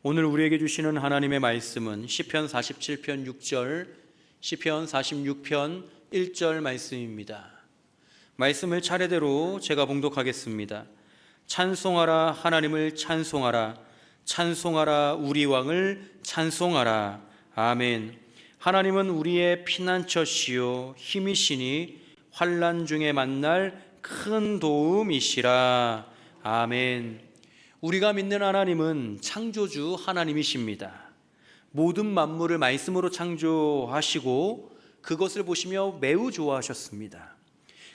오늘 우리에게 주시는 하나님의 말씀은 시편 47편 6절, 시편 46편 1절 말씀입니다. 말씀을 차례대로 제가 봉독하겠습니다. 찬송하라, 하나님을 찬송하라. 찬송하라, 우리 왕을 찬송하라. 아멘. 하나님은 우리의 피난처시요 힘이시니 환난 중에 만날 큰 도움이시라. 아멘. 우리가 믿는 하나님은 창조주 하나님이십니다. 모든 만물을 말씀으로 창조하시고 그것을 보시며 매우 좋아하셨습니다.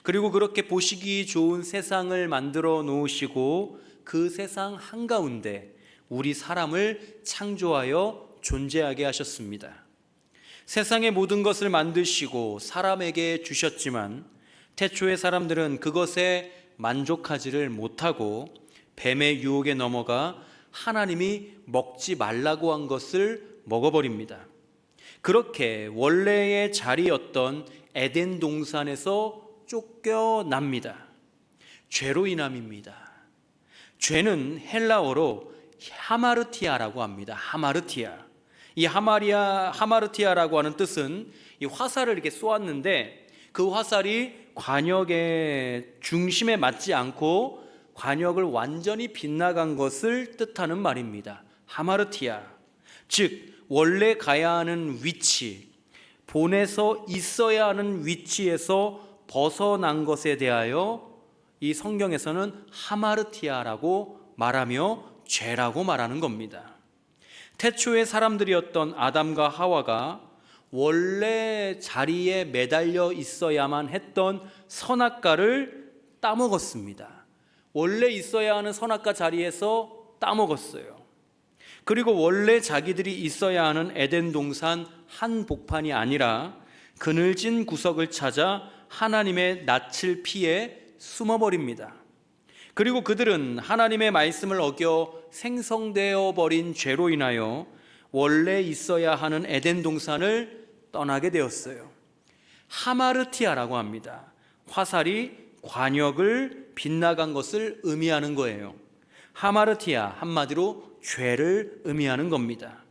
그리고 그렇게 보시기 좋은 세상을 만들어 놓으시고 그 세상 한가운데 우리 사람을 창조하여 존재하게 하셨습니다. 세상의 모든 것을 만드시고 사람에게 주셨지만 태초의 사람들은 그것에 만족하지를 못하고 뱀의 유혹에 넘어가 하나님이 먹지 말라고 한 것을 먹어버립니다. 그렇게 원래의 자리였던 에덴 동산에서 쫓겨납니다. 죄로 인함입니다. 죄는 헬라어로 하마르티아라고 합니다. 하마르티아. 이 하마르티아라고 하는 뜻은 이 화살을 이렇게 쏘았는데 그 화살이 관역의 중심에 맞지 않고 관역을 완전히 빗나간 것을 뜻하는 말입니다. 하마르티아. 즉 원래 가야 하는 위치, 본에서 있어야 하는 위치에서 벗어난 것에 대하여 이 성경에서는 하마르티아라고 말하며 죄라고 말하는 겁니다. 태초의 사람들이었던 아담과 하와가 원래 자리에 매달려 있어야만 했던 선악과를 따먹었습니다. 원래 있어야 하는 선악과 자리에서 따먹었어요. 그리고 원래 자기들이 있어야 하는 에덴 동산 한복판이 아니라 그늘진 구석을 찾아 하나님의 낯을 피해 숨어버립니다. 그리고 그들은 하나님의 말씀을 어겨 생성되어 버린 죄로 인하여 원래 있어야 하는 에덴 동산을 떠나게 되었어요. 하마르티아라고 합니다. 화살이 관역을 빗나간 것을 의미하는 거예요. 하마르티아, 한마디로 죄를 의미하는 겁니다.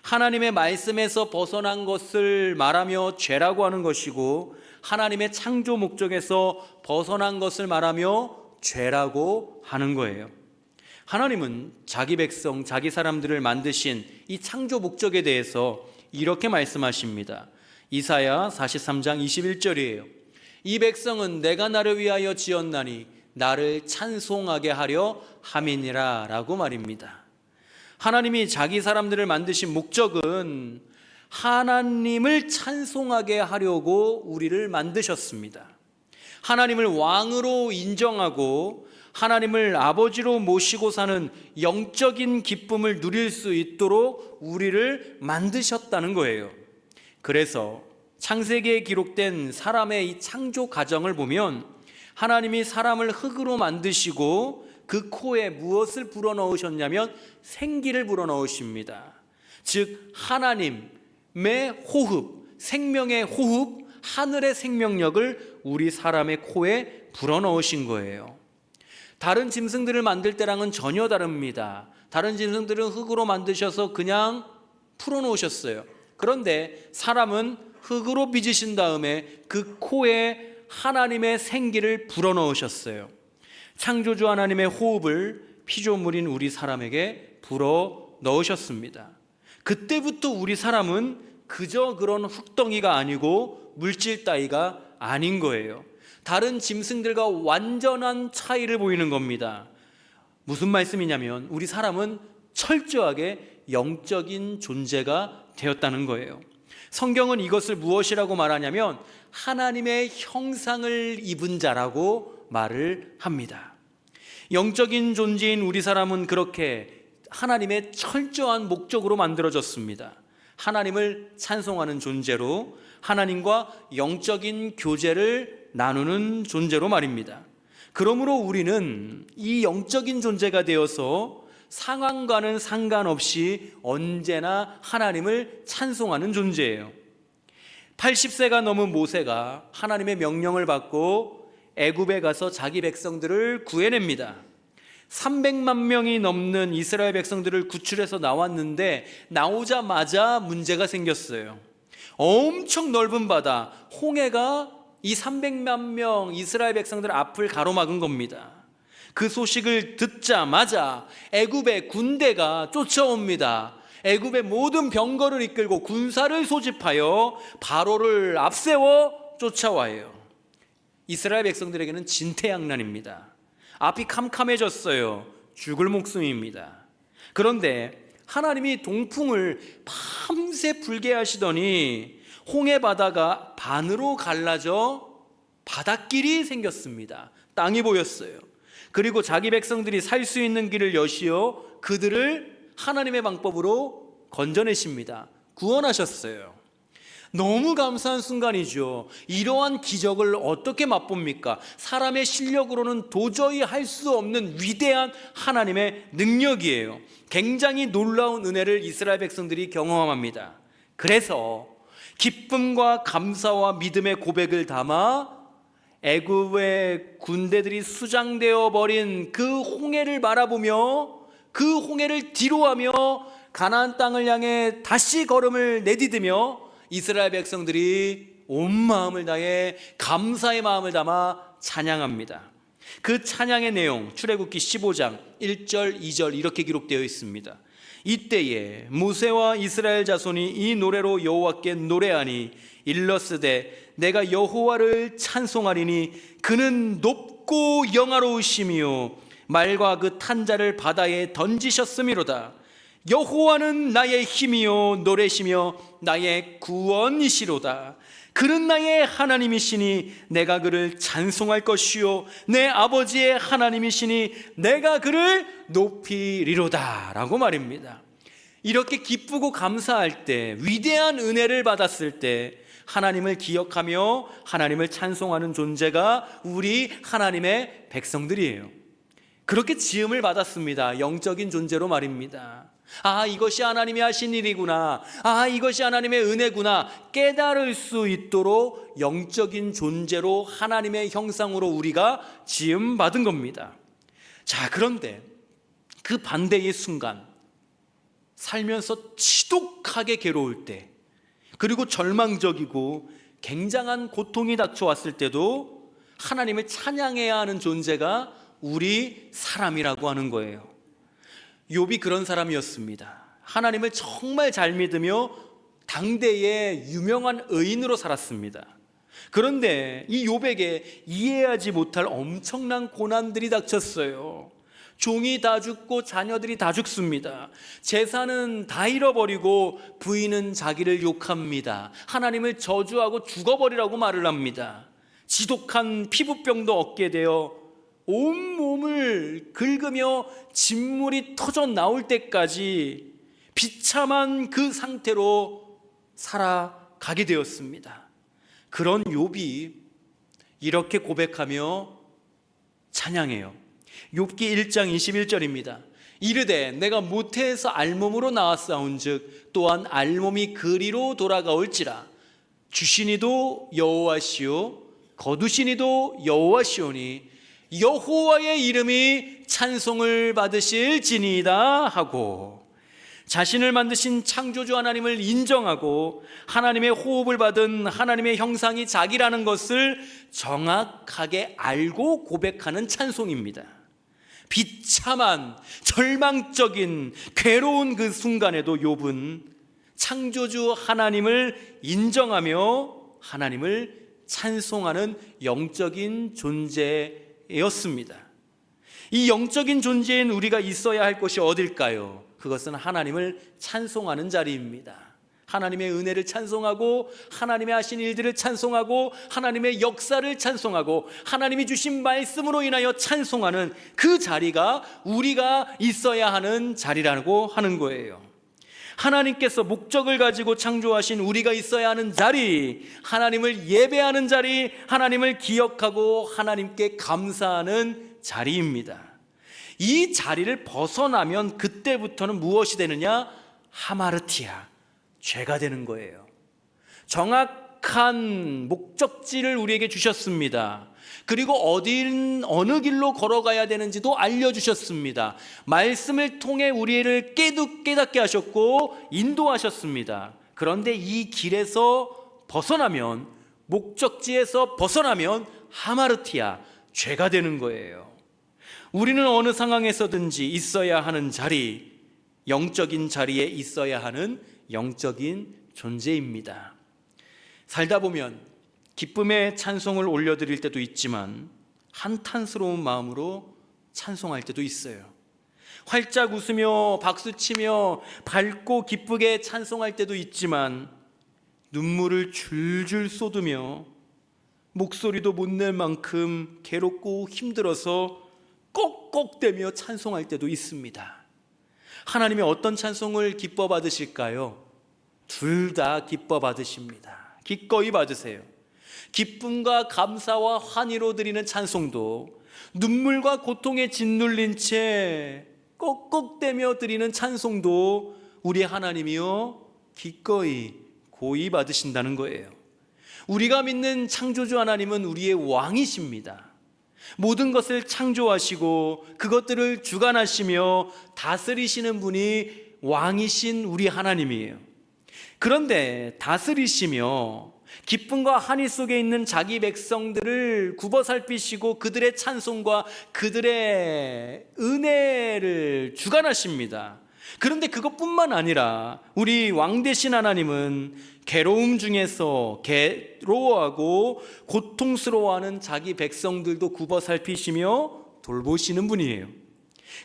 하나님의 말씀에서 벗어난 것을 말하며 죄라고 하는 것이고 하나님의 창조 목적에서 벗어난 것을 말하며 죄라고 하는 거예요. 하나님은 자기 백성, 자기 사람들을 만드신 이 창조 목적에 대해서 이렇게 말씀하십니다. 이사야 43장 21절이에요. 이 백성은 내가 나를 위하여 지었나니 나를 찬송하게 하려 함이니라 라고 말입니다. 하나님이 자기 사람들을 만드신 목적은 하나님을 찬송하게 하려고 우리를 만드셨습니다. 하나님을 왕으로 인정하고 하나님을 아버지로 모시고 사는 영적인 기쁨을 누릴 수 있도록 우리를 만드셨다는 거예요. 그래서 창세기에 기록된 사람의 이 창조 과정을 보면 하나님이 사람을 흙으로 만드시고 그 코에 무엇을 불어넣으셨냐면 생기를 불어넣으십니다. 즉 하나님의 호흡, 생명의 호흡, 하늘의 생명력을 우리 사람의 코에 불어넣으신 거예요. 다른 짐승들을 만들 때랑은 전혀 다릅니다. 다른 짐승들은 흙으로 만드셔서 그냥 풀어놓으셨어요. 그런데 사람은 흙으로 빚으신 다음에 그 코에 하나님의 생기를 불어넣으셨어요. 창조주 하나님의 호흡을 피조물인 우리 사람에게 불어넣으셨습니다. 그때부터 우리 사람은 그저 그런 흙덩이가 아니고 물질 따위가 아닌 거예요. 다른 짐승들과 완전한 차이를 보이는 겁니다. 무슨 말씀이냐면 우리 사람은 철저하게 영적인 존재가 되었다는 거예요. 성경은 이것을 무엇이라고 말하냐면 하나님의 형상을 입은 자라고 말을 합니다. 영적인 존재인 우리 사람은 그렇게 하나님의 철저한 목적으로 만들어졌습니다. 하나님을 찬송하는 존재로 하나님과 영적인 교제를 나누는 존재로 말입니다. 그러므로 우리는 이 영적인 존재가 되어서 상황과는 상관없이 언제나 하나님을 찬송하는 존재예요. 80세가 넘은 모세가 하나님의 명령을 받고 애굽에 가서 자기 백성들을 구해냅니다. 300만 명이 넘는 이스라엘 백성들을 구출해서 나왔는데 나오자마자 문제가 생겼어요. 엄청 넓은 바다, 홍해가 이 300만 명 이스라엘 백성들 앞을 가로막은 겁니다. 그 소식을 듣자마자 애굽의 군대가 쫓아옵니다. 애굽의 모든 병거를 이끌고 군사를 소집하여 바로를 앞세워 쫓아와요. 이스라엘 백성들에게는 진퇴양난입니다. 앞이 캄캄해졌어요. 죽을 목숨입니다. 그런데 하나님이 동풍을 밤새 불게 하시더니 홍해 바다가 반으로 갈라져 바닷길이 생겼습니다. 땅이 보였어요. 그리고 자기 백성들이 살 수 있는 길을 여시어 그들을 하나님의 방법으로 건져내십니다. 구원하셨어요. 너무 감사한 순간이죠. 이러한 기적을 어떻게 맛봅니까? 사람의 실력으로는 도저히 할 수 없는 위대한 하나님의 능력이에요. 굉장히 놀라운 은혜를 이스라엘 백성들이 경험합니다. 그래서 기쁨과 감사와 믿음의 고백을 담아 애굽의 군대들이 수장되어 버린 그 홍해를 바라보며 그 홍해를 뒤로하며 가나안 땅을 향해 다시 걸음을 내디디며 이스라엘 백성들이 온 마음을 다해 감사의 마음을 담아 찬양합니다. 그 찬양의 내용 출애굽기 15장 1절 2절 이렇게 기록되어 있습니다. 이때에 모세와 이스라엘 자손이 이 노래로 여호와께 노래하니 일러스되 내가 여호와를 찬송하리니 그는 높고 영화로우시며 말과 그 탄자를 바다에 던지셨음이로다. 여호와는 나의 힘이요 노래시며 나의 구원이시로다. 그는 나의 하나님이시니 내가 그를 찬송할 것이요 내 아버지의 하나님이시니 내가 그를 높이리로다 라고 말입니다. 이렇게 기쁘고 감사할 때, 위대한 은혜를 받았을 때 하나님을 기억하며 하나님을 찬송하는 존재가 우리 하나님의 백성들이에요. 그렇게 지음을 받았습니다. 영적인 존재로 말입니다. 아, 이것이 하나님이 하신 일이구나. 아, 이것이 하나님의 은혜구나. 깨달을 수 있도록 영적인 존재로 하나님의 형상으로 우리가 지음 받은 겁니다. 자, 그런데 그 반대의 순간, 살면서 지독하게 괴로울 때, 그리고 절망적이고 굉장한 고통이 닥쳐왔을 때도 하나님을 찬양해야 하는 존재가 우리 사람이라고 하는 거예요. 욥이 그런 사람이었습니다. 하나님을 정말 잘 믿으며 당대의 유명한 의인으로 살았습니다. 그런데 이 욥에게 이해하지 못할 엄청난 고난들이 닥쳤어요. 종이 다 죽고 자녀들이 다 죽습니다. 재산은 다 잃어버리고 부인은 자기를 욕합니다. 하나님을 저주하고 죽어버리라고 말을 합니다. 지독한 피부병도 얻게 되어 온몸을 긁으며 진물이 터져 나올 때까지 비참한 그 상태로 살아가게 되었습니다. 그런 욥이 이렇게 고백하며 찬양해요. 욥기 1장 21절입니다. 이르되 내가 모태에서 알몸으로 나왔사온즉 또한 알몸이 그리로 돌아가올지라. 주시니도 여호와시오 거두시니도 여호와시오니 여호와의 이름이 찬송을 받으실지니이다 하고, 자신을 만드신 창조주 하나님을 인정하고 하나님의 호흡을 받은 하나님의 형상이 자기라는 것을 정확하게 알고 고백하는 찬송입니다. 비참한 절망적인 괴로운 그 순간에도 욥은 창조주 하나님을 인정하며 하나님을 찬송하는 영적인 존재였습니다. 이 영적인 존재인 우리가 있어야 할 곳이 어딜까요? 그것은 하나님을 찬송하는 자리입니다. 하나님의 은혜를 찬송하고 하나님의 하신 일들을 찬송하고 하나님의 역사를 찬송하고 하나님이 주신 말씀으로 인하여 찬송하는 그 자리가 우리가 있어야 하는 자리라고 하는 거예요. 하나님께서 목적을 가지고 창조하신 우리가 있어야 하는 자리, 하나님을 예배하는 자리, 하나님을 기억하고 하나님께 감사하는 자리입니다. 이 자리를 벗어나면 그때부터는 무엇이 되느냐? 하마르티아, 죄가 되는 거예요. 정확한 목적지를 우리에게 주셨습니다. 그리고 어느 길로 걸어가야 되는지도 알려주셨습니다. 말씀을 통해 우리를 깨닫게 하셨고 인도하셨습니다. 그런데 이 길에서 벗어나면, 목적지에서 벗어나면 하마르티아, 죄가 되는 거예요. 우리는 어느 상황에서든지 있어야 하는 자리, 영적인 자리에 있어야 하는 영적인 존재입니다. 살다 보면 기쁨의 찬송을 올려드릴 때도 있지만 한탄스러운 마음으로 찬송할 때도 있어요. 활짝 웃으며 박수치며 밝고 기쁘게 찬송할 때도 있지만 눈물을 줄줄 쏟으며 목소리도 못 낼 만큼 괴롭고 힘들어서 꺽꺽대며 찬송할 때도 있습니다. 하나님이 어떤 찬송을 기뻐 받으실까요? 둘 다 기뻐 받으십니다. 기꺼이 받으세요. 기쁨과 감사와 환희로 드리는 찬송도, 눈물과 고통에 짓눌린 채 꺽꺽대며 드리는 찬송도 우리 하나님이요 기꺼이 고이 받으신다는 거예요. 우리가 믿는 창조주 하나님은 우리의 왕이십니다. 모든 것을 창조하시고 그것들을 주관하시며 다스리시는 분이 왕이신 우리 하나님이에요. 그런데 다스리시며 기쁨과 한이 속에 있는 자기 백성들을 굽어 살피시고 그들의 찬송과 그들의 은혜를 주관하십니다. 그런데 그것뿐만 아니라 우리 왕 되신 하나님은 괴로움 중에서 괴로워하고 고통스러워하는 자기 백성들도 굽어 살피시며 돌보시는 분이에요.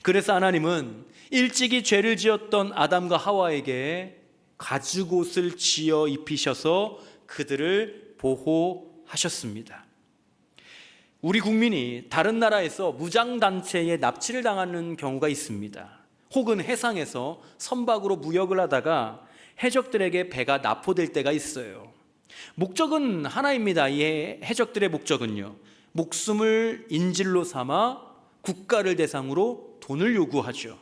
그래서 하나님은 일찍이 죄를 지었던 아담과 하와에게 가죽옷을 지어 입히셔서 그들을 보호하셨습니다. 우리 국민이 다른 나라에서 무장단체에 납치를 당하는 경우가 있습니다. 혹은 해상에서 선박으로 무역을 하다가 해적들에게 배가 납포될 때가 있어요. 목적은 하나입니다. 이 해적들의 목적은요, 목숨을 인질로 삼아 국가를 대상으로 돈을 요구하죠.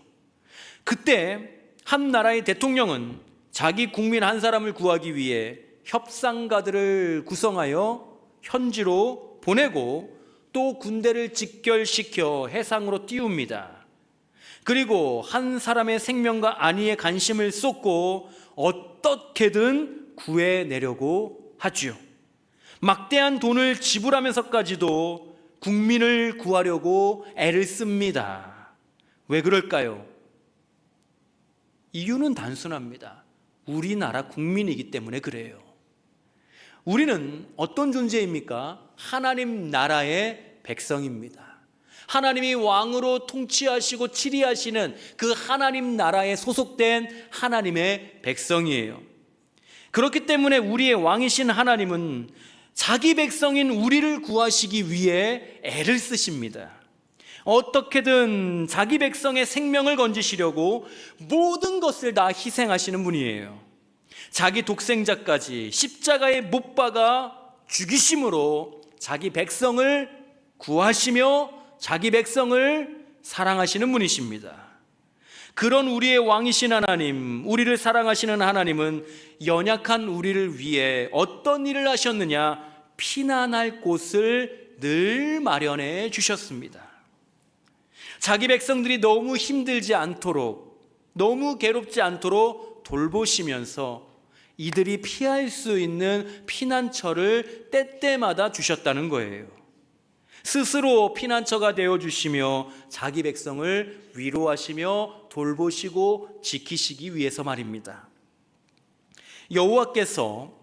그때 한 나라의 대통령은 자기 국민 한 사람을 구하기 위해 협상가들을 구성하여 현지로 보내고 또 군대를 직결시켜 해상으로 띄웁니다. 그리고 한 사람의 생명과 안위에 관심을 쏟고 어떻게든 구해내려고 하죠. 막대한 돈을 지불하면서까지도 국민을 구하려고 애를 씁니다. 왜 그럴까요? 이유는 단순합니다. 우리나라 국민이기 때문에 그래요. 우리는 어떤 존재입니까? 하나님 나라의 백성입니다. 하나님이 왕으로 통치하시고 치리하시는 그 하나님 나라에 소속된 하나님의 백성이에요. 그렇기 때문에 우리의 왕이신 하나님은 자기 백성인 우리를 구하시기 위해 애를 쓰십니다. 어떻게든 자기 백성의 생명을 건지시려고 모든 것을 다 희생하시는 분이에요. 자기 독생자까지 십자가에 못 박아 죽이심으로 자기 백성을 구하시며 자기 백성을 사랑하시는 분이십니다. 그런 우리의 왕이신 하나님, 우리를 사랑하시는 하나님은 연약한 우리를 위해 어떤 일을 하셨느냐? 피난할 곳을 늘 마련해 주셨습니다. 자기 백성들이 너무 힘들지 않도록, 너무 괴롭지 않도록 돌보시면서 이들이 피할 수 있는 피난처를 때때마다 주셨다는 거예요. 스스로 피난처가 되어주시며 자기 백성을 위로하시며 돌보시고 지키시기 위해서 말입니다. 여호와께서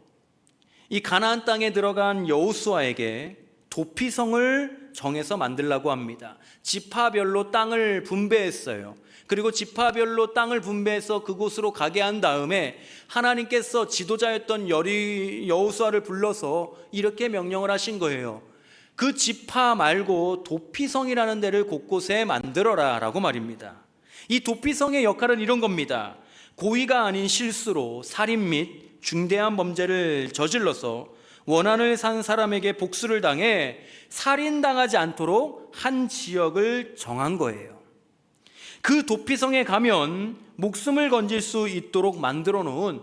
이 가나안 땅에 들어간 여호수아에게 도피성을 정해서 만들라고 합니다. 지파별로 땅을 분배했어요. 그리고 지파별로 땅을 분배해서 그곳으로 가게 한 다음에 하나님께서 지도자였던 여호수아를 불러서 이렇게 명령을 하신 거예요. 그 지파 말고 도피성이라는 데를 곳곳에 만들어라 라고 말입니다. 이 도피성의 역할은 이런 겁니다. 고의가 아닌 실수로 살인 및 중대한 범죄를 저질러서 원한을 산 사람에게 복수를 당해 살인당하지 않도록 한 지역을 정한 거예요. 그 도피성에 가면 목숨을 건질 수 있도록 만들어 놓은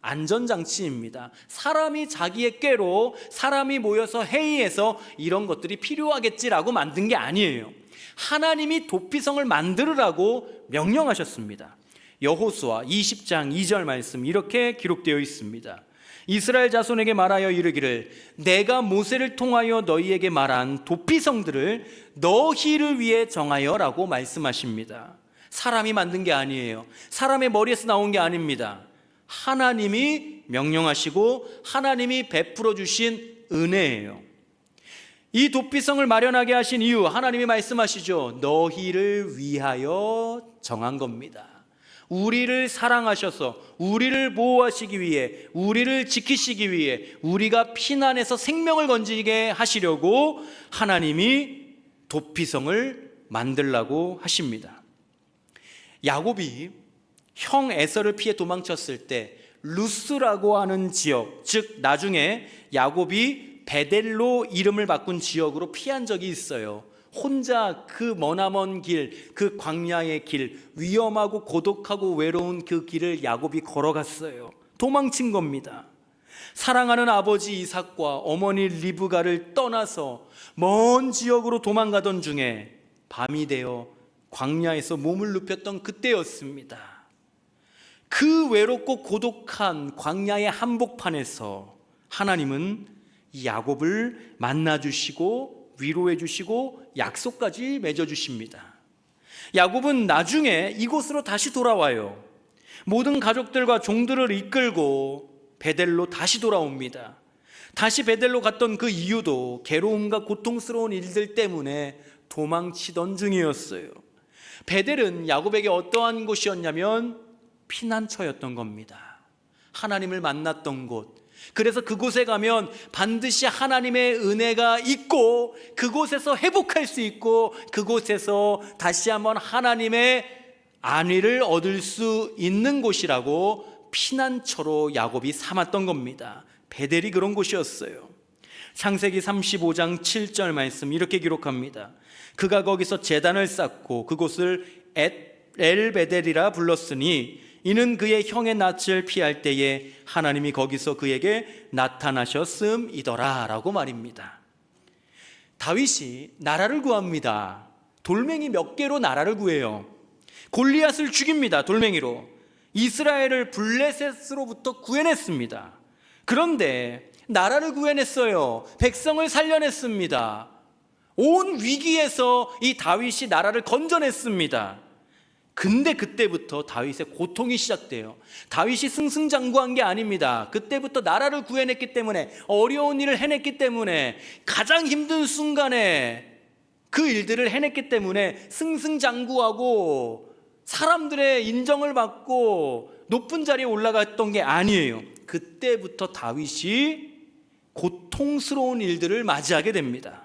안전장치입니다. 사람이 자기의 꾀로 사람이 모여서 회의해서 이런 것들이 필요하겠지라고 만든 게 아니에요. 하나님이 도피성을 만들으라고 명령하셨습니다. 여호수아 20장 2절 말씀 이렇게 기록되어 있습니다. 이스라엘 자손에게 말하여 이르기를 내가 모세를 통하여 너희에게 말한 도피성들을 너희를 위해 정하여 라고 말씀하십니다. 사람이 만든 게 아니에요. 사람의 머리에서 나온 게 아닙니다. 하나님이 명령하시고 하나님이 베풀어 주신 은혜예요. 이 도피성을 마련하게 하신 이유 하나님이 말씀하시죠. 너희를 위하여 정한 겁니다. 우리를 사랑하셔서 우리를 보호하시기 위해 우리를 지키시기 위해 우리가 피난에서 생명을 건지게 하시려고 하나님이 도피성을 만들라고 하십니다. 야곱이 형 에서를 피해 도망쳤을 때 루스라고 하는 지역, 즉 나중에 야곱이 베델로 이름을 바꾼 지역으로 피한 적이 있어요. 혼자 그 머나먼 길, 그 광야의 길, 위험하고 고독하고 외로운 그 길을 야곱이 걸어갔어요. 도망친 겁니다. 사랑하는 아버지 이삭과 어머니 리브가를 떠나서 먼 지역으로 도망가던 중에 밤이 되어 광야에서 몸을 눕혔던 그때였습니다. 그 외롭고 고독한 광야의 한복판에서 하나님은 이 야곱을 만나주시고 위로해 주시고 약속까지 맺어주십니다. 야곱은 나중에 이곳으로 다시 돌아와요. 모든 가족들과 종들을 이끌고 베델로 다시 돌아옵니다. 다시 베델로 갔던 그 이유도 괴로움과 고통스러운 일들 때문에 도망치던 중이었어요. 베델은 야곱에게 어떠한 곳이었냐면 피난처였던 겁니다. 하나님을 만났던 곳. 그래서 그곳에 가면 반드시 하나님의 은혜가 있고 그곳에서 회복할 수 있고 그곳에서 다시 한번 하나님의 안위를 얻을 수 있는 곳이라고 피난처로 야곱이 삼았던 겁니다. 베델이 그런 곳이었어요. 창세기 35장 7절 말씀 이렇게 기록합니다. 그가 거기서 제단을 쌓고 그곳을 엘베델이라 불렀으니 이는 그의 형의 낯을 피할 때에 하나님이 거기서 그에게 나타나셨음이더라 라고 말입니다. 다윗이 나라를 구합니다. 돌멩이 몇 개로 나라를 구해요. 골리앗을 죽입니다. 돌멩이로. 이스라엘을 블레셋으로부터 구해냈습니다. 그런데 나라를 구해냈어요. 백성을 살려냈습니다. 온 위기에서 이 다윗이 나라를 건져냈습니다. 근데 그때부터 다윗의 고통이 시작돼요. 다윗이 승승장구한 게 아닙니다. 그때부터 나라를 구해냈기 때문에 어려운 일을 해냈기 때문에 가장 힘든 순간에 그 일들을 해냈기 때문에 승승장구하고 사람들의 인정을 받고 높은 자리에 올라갔던 게 아니에요. 그때부터 다윗이 고통스러운 일들을 맞이하게 됩니다.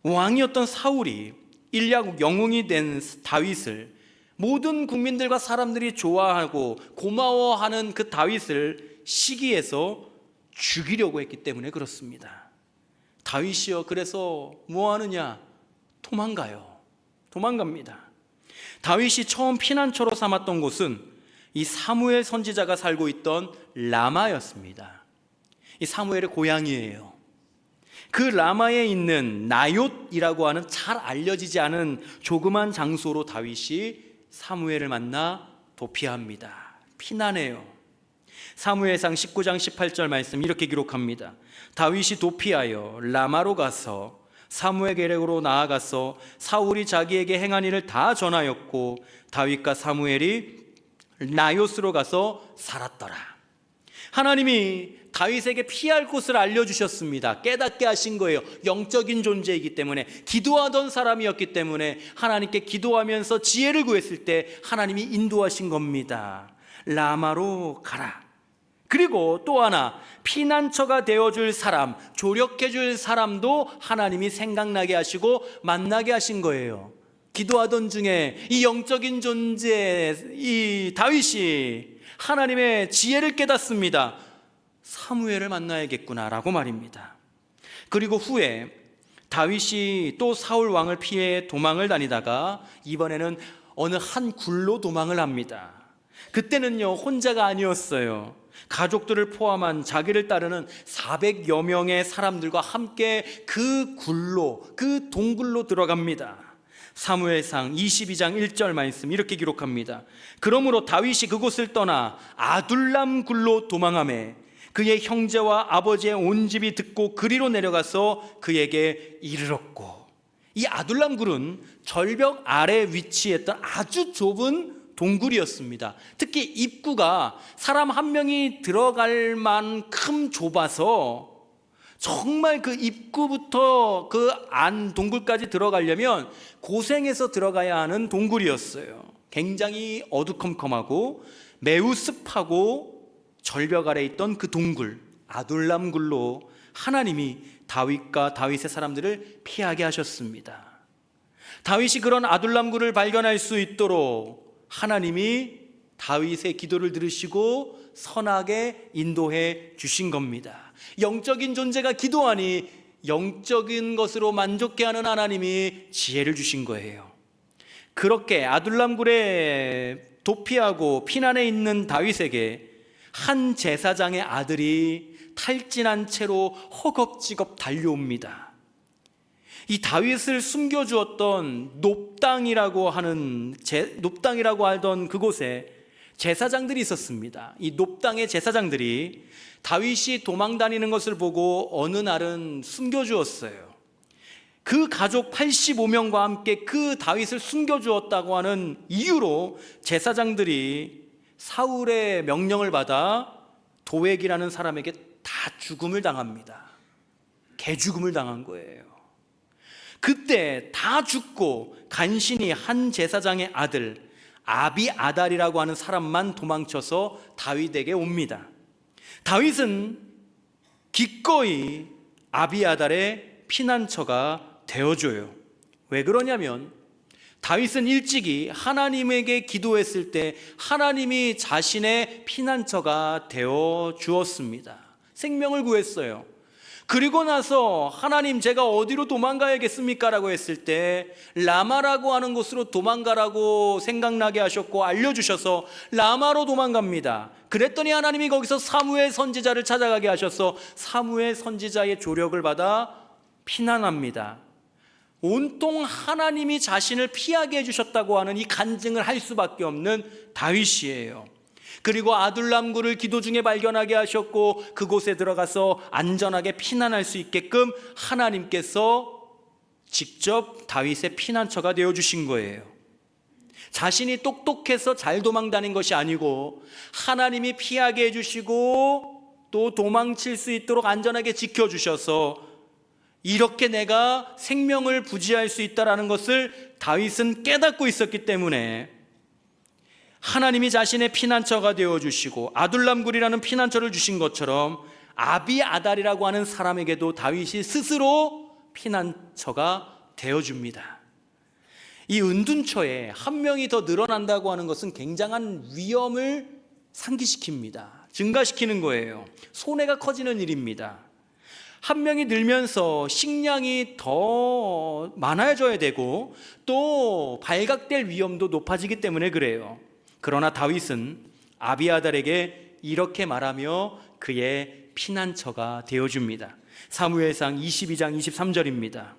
왕이었던 사울이 일약 영웅이 된 다윗을 모든 국민들과 사람들이 좋아하고 고마워하는 그 다윗을 시기해서 죽이려고 했기 때문에 그렇습니다. 다윗이요, 그래서 뭐 하느냐? 도망가요. 도망갑니다. 다윗이 처음 피난처로 삼았던 곳은 이 사무엘 선지자가 살고 있던 라마였습니다. 이 사무엘의 고향이에요. 그 라마에 있는 나옅이라고 하는 잘 알려지지 않은 조그만 장소로 다윗이 사무엘을 만나 도피합니다. 피난해요. 사무엘상 19장 18절 말씀 이렇게 기록합니다. 다윗이 도피하여 라마로 가서 사무엘에게로 나아가서 사울이 자기에게 행한 일을 다 전하였고 다윗과 사무엘이 나옅으로 가서 살았더라. 하나님이 다윗에게 피할 곳을 알려주셨습니다. 깨닫게 하신 거예요. 영적인 존재이기 때문에, 기도하던 사람이었기 때문에 하나님께 기도하면서 지혜를 구했을 때 하나님이 인도하신 겁니다. 라마로 가라. 그리고 또 하나, 피난처가 되어줄 사람, 조력해줄 사람도 하나님이 생각나게 하시고 만나게 하신 거예요. 기도하던 중에 이 영적인 존재, 이 다윗이 하나님의 지혜를 깨닫습니다. 사무엘을 만나야겠구나라고 말입니다. 그리고 후에 다윗이 또 사울 왕을 피해 도망을 다니다가 이번에는 어느 한 굴로 도망을 합니다. 그때는요 혼자가 아니었어요. 가족들을 포함한 자기를 따르는 400여 명의 사람들과 함께 그 굴로, 그 동굴로 들어갑니다. 사무엘상 22장 1절 말씀 이렇게 기록합니다. 그러므로 다윗이 그곳을 떠나 아둘람 굴로 도망하매 그의 형제와 아버지의 온 집이 듣고 그리로 내려가서 그에게 이르렀고. 이 아둘람 굴은 절벽 아래 위치했던 아주 좁은 동굴이었습니다. 특히 입구가 사람 한 명이 들어갈 만큼 좁아서 정말 그 입구부터 그 안 동굴까지 들어가려면 고생해서 들어가야 하는 동굴이었어요. 굉장히 어두컴컴하고 매우 습하고 절벽 아래 있던 그 동굴, 아둘람 굴로 하나님이 다윗과 다윗의 사람들을 피하게 하셨습니다. 다윗이 그런 아둘람 굴을 발견할 수 있도록 하나님이 다윗의 기도를 들으시고 선하게 인도해 주신 겁니다. 영적인 존재가 기도하니 영적인 것으로 만족해 하는 하나님이 지혜를 주신 거예요. 그렇게 아둘람 굴에 도피하고 피난해 있는 다윗에게 한 제사장의 아들이 탈진한 채로 허겁지겁 달려옵니다. 이 다윗을 숨겨주었던 높당이라고 하던 그곳에 제사장들이 있었습니다. 이 높당의 제사장들이 다윗이 도망 다니는 것을 보고 어느 날은 숨겨주었어요. 그 가족 85명과 함께 그 다윗을 숨겨주었다고 하는 이유로 제사장들이 사울의 명령을 받아 도액이라는 사람에게 다 죽음을 당합니다. 개죽음을 당한 거예요. 그때 다 죽고 간신히 한 제사장의 아들 아비아달이라고 하는 사람만 도망쳐서 다윗에게 옵니다. 다윗은 기꺼이 아비아달의 피난처가 되어줘요. 왜 그러냐면 다윗은 일찍이 하나님에게 기도했을 때 하나님이 자신의 피난처가 되어 주었습니다. 생명을 구했어요. 그리고 나서 하나님 제가 어디로 도망가야겠습니까? 라고 했을 때 라마라고 하는 곳으로 도망가라고 생각나게 하셨고 알려주셔서 라마로 도망갑니다. 그랬더니 하나님이 거기서 사무엘 선지자를 찾아가게 하셔서 사무엘 선지자의 조력을 받아 피난합니다. 온통 하나님이 자신을 피하게 해주셨다고 하는 이 간증을 할 수밖에 없는 다윗이에요. 그리고 아둘람 굴을 기도 중에 발견하게 하셨고 그곳에 들어가서 안전하게 피난할 수 있게끔 하나님께서 직접 다윗의 피난처가 되어주신 거예요. 자신이 똑똑해서 잘 도망다닌 것이 아니고 하나님이 피하게 해주시고 또 도망칠 수 있도록 안전하게 지켜주셔서 이렇게 내가 생명을 부지할 수 있다는 것을 다윗은 깨닫고 있었기 때문에 하나님이 자신의 피난처가 되어주시고 아둘람굴이라는 피난처를 주신 것처럼 아비아달이라고 하는 사람에게도 다윗이 스스로 피난처가 되어줍니다. 이 은둔처에 한 명이 더 늘어난다고 하는 것은 굉장한 위험을 상기시킵니다. 증가시키는 거예요. 손해가 커지는 일입니다. 한 명이 늘면서 식량이 더 많아져야 되고 또 발각될 위험도 높아지기 때문에 그래요. 그러나 다윗은 아비아달에게 이렇게 말하며 그의 피난처가 되어줍니다. 사무엘상 22장 23절입니다.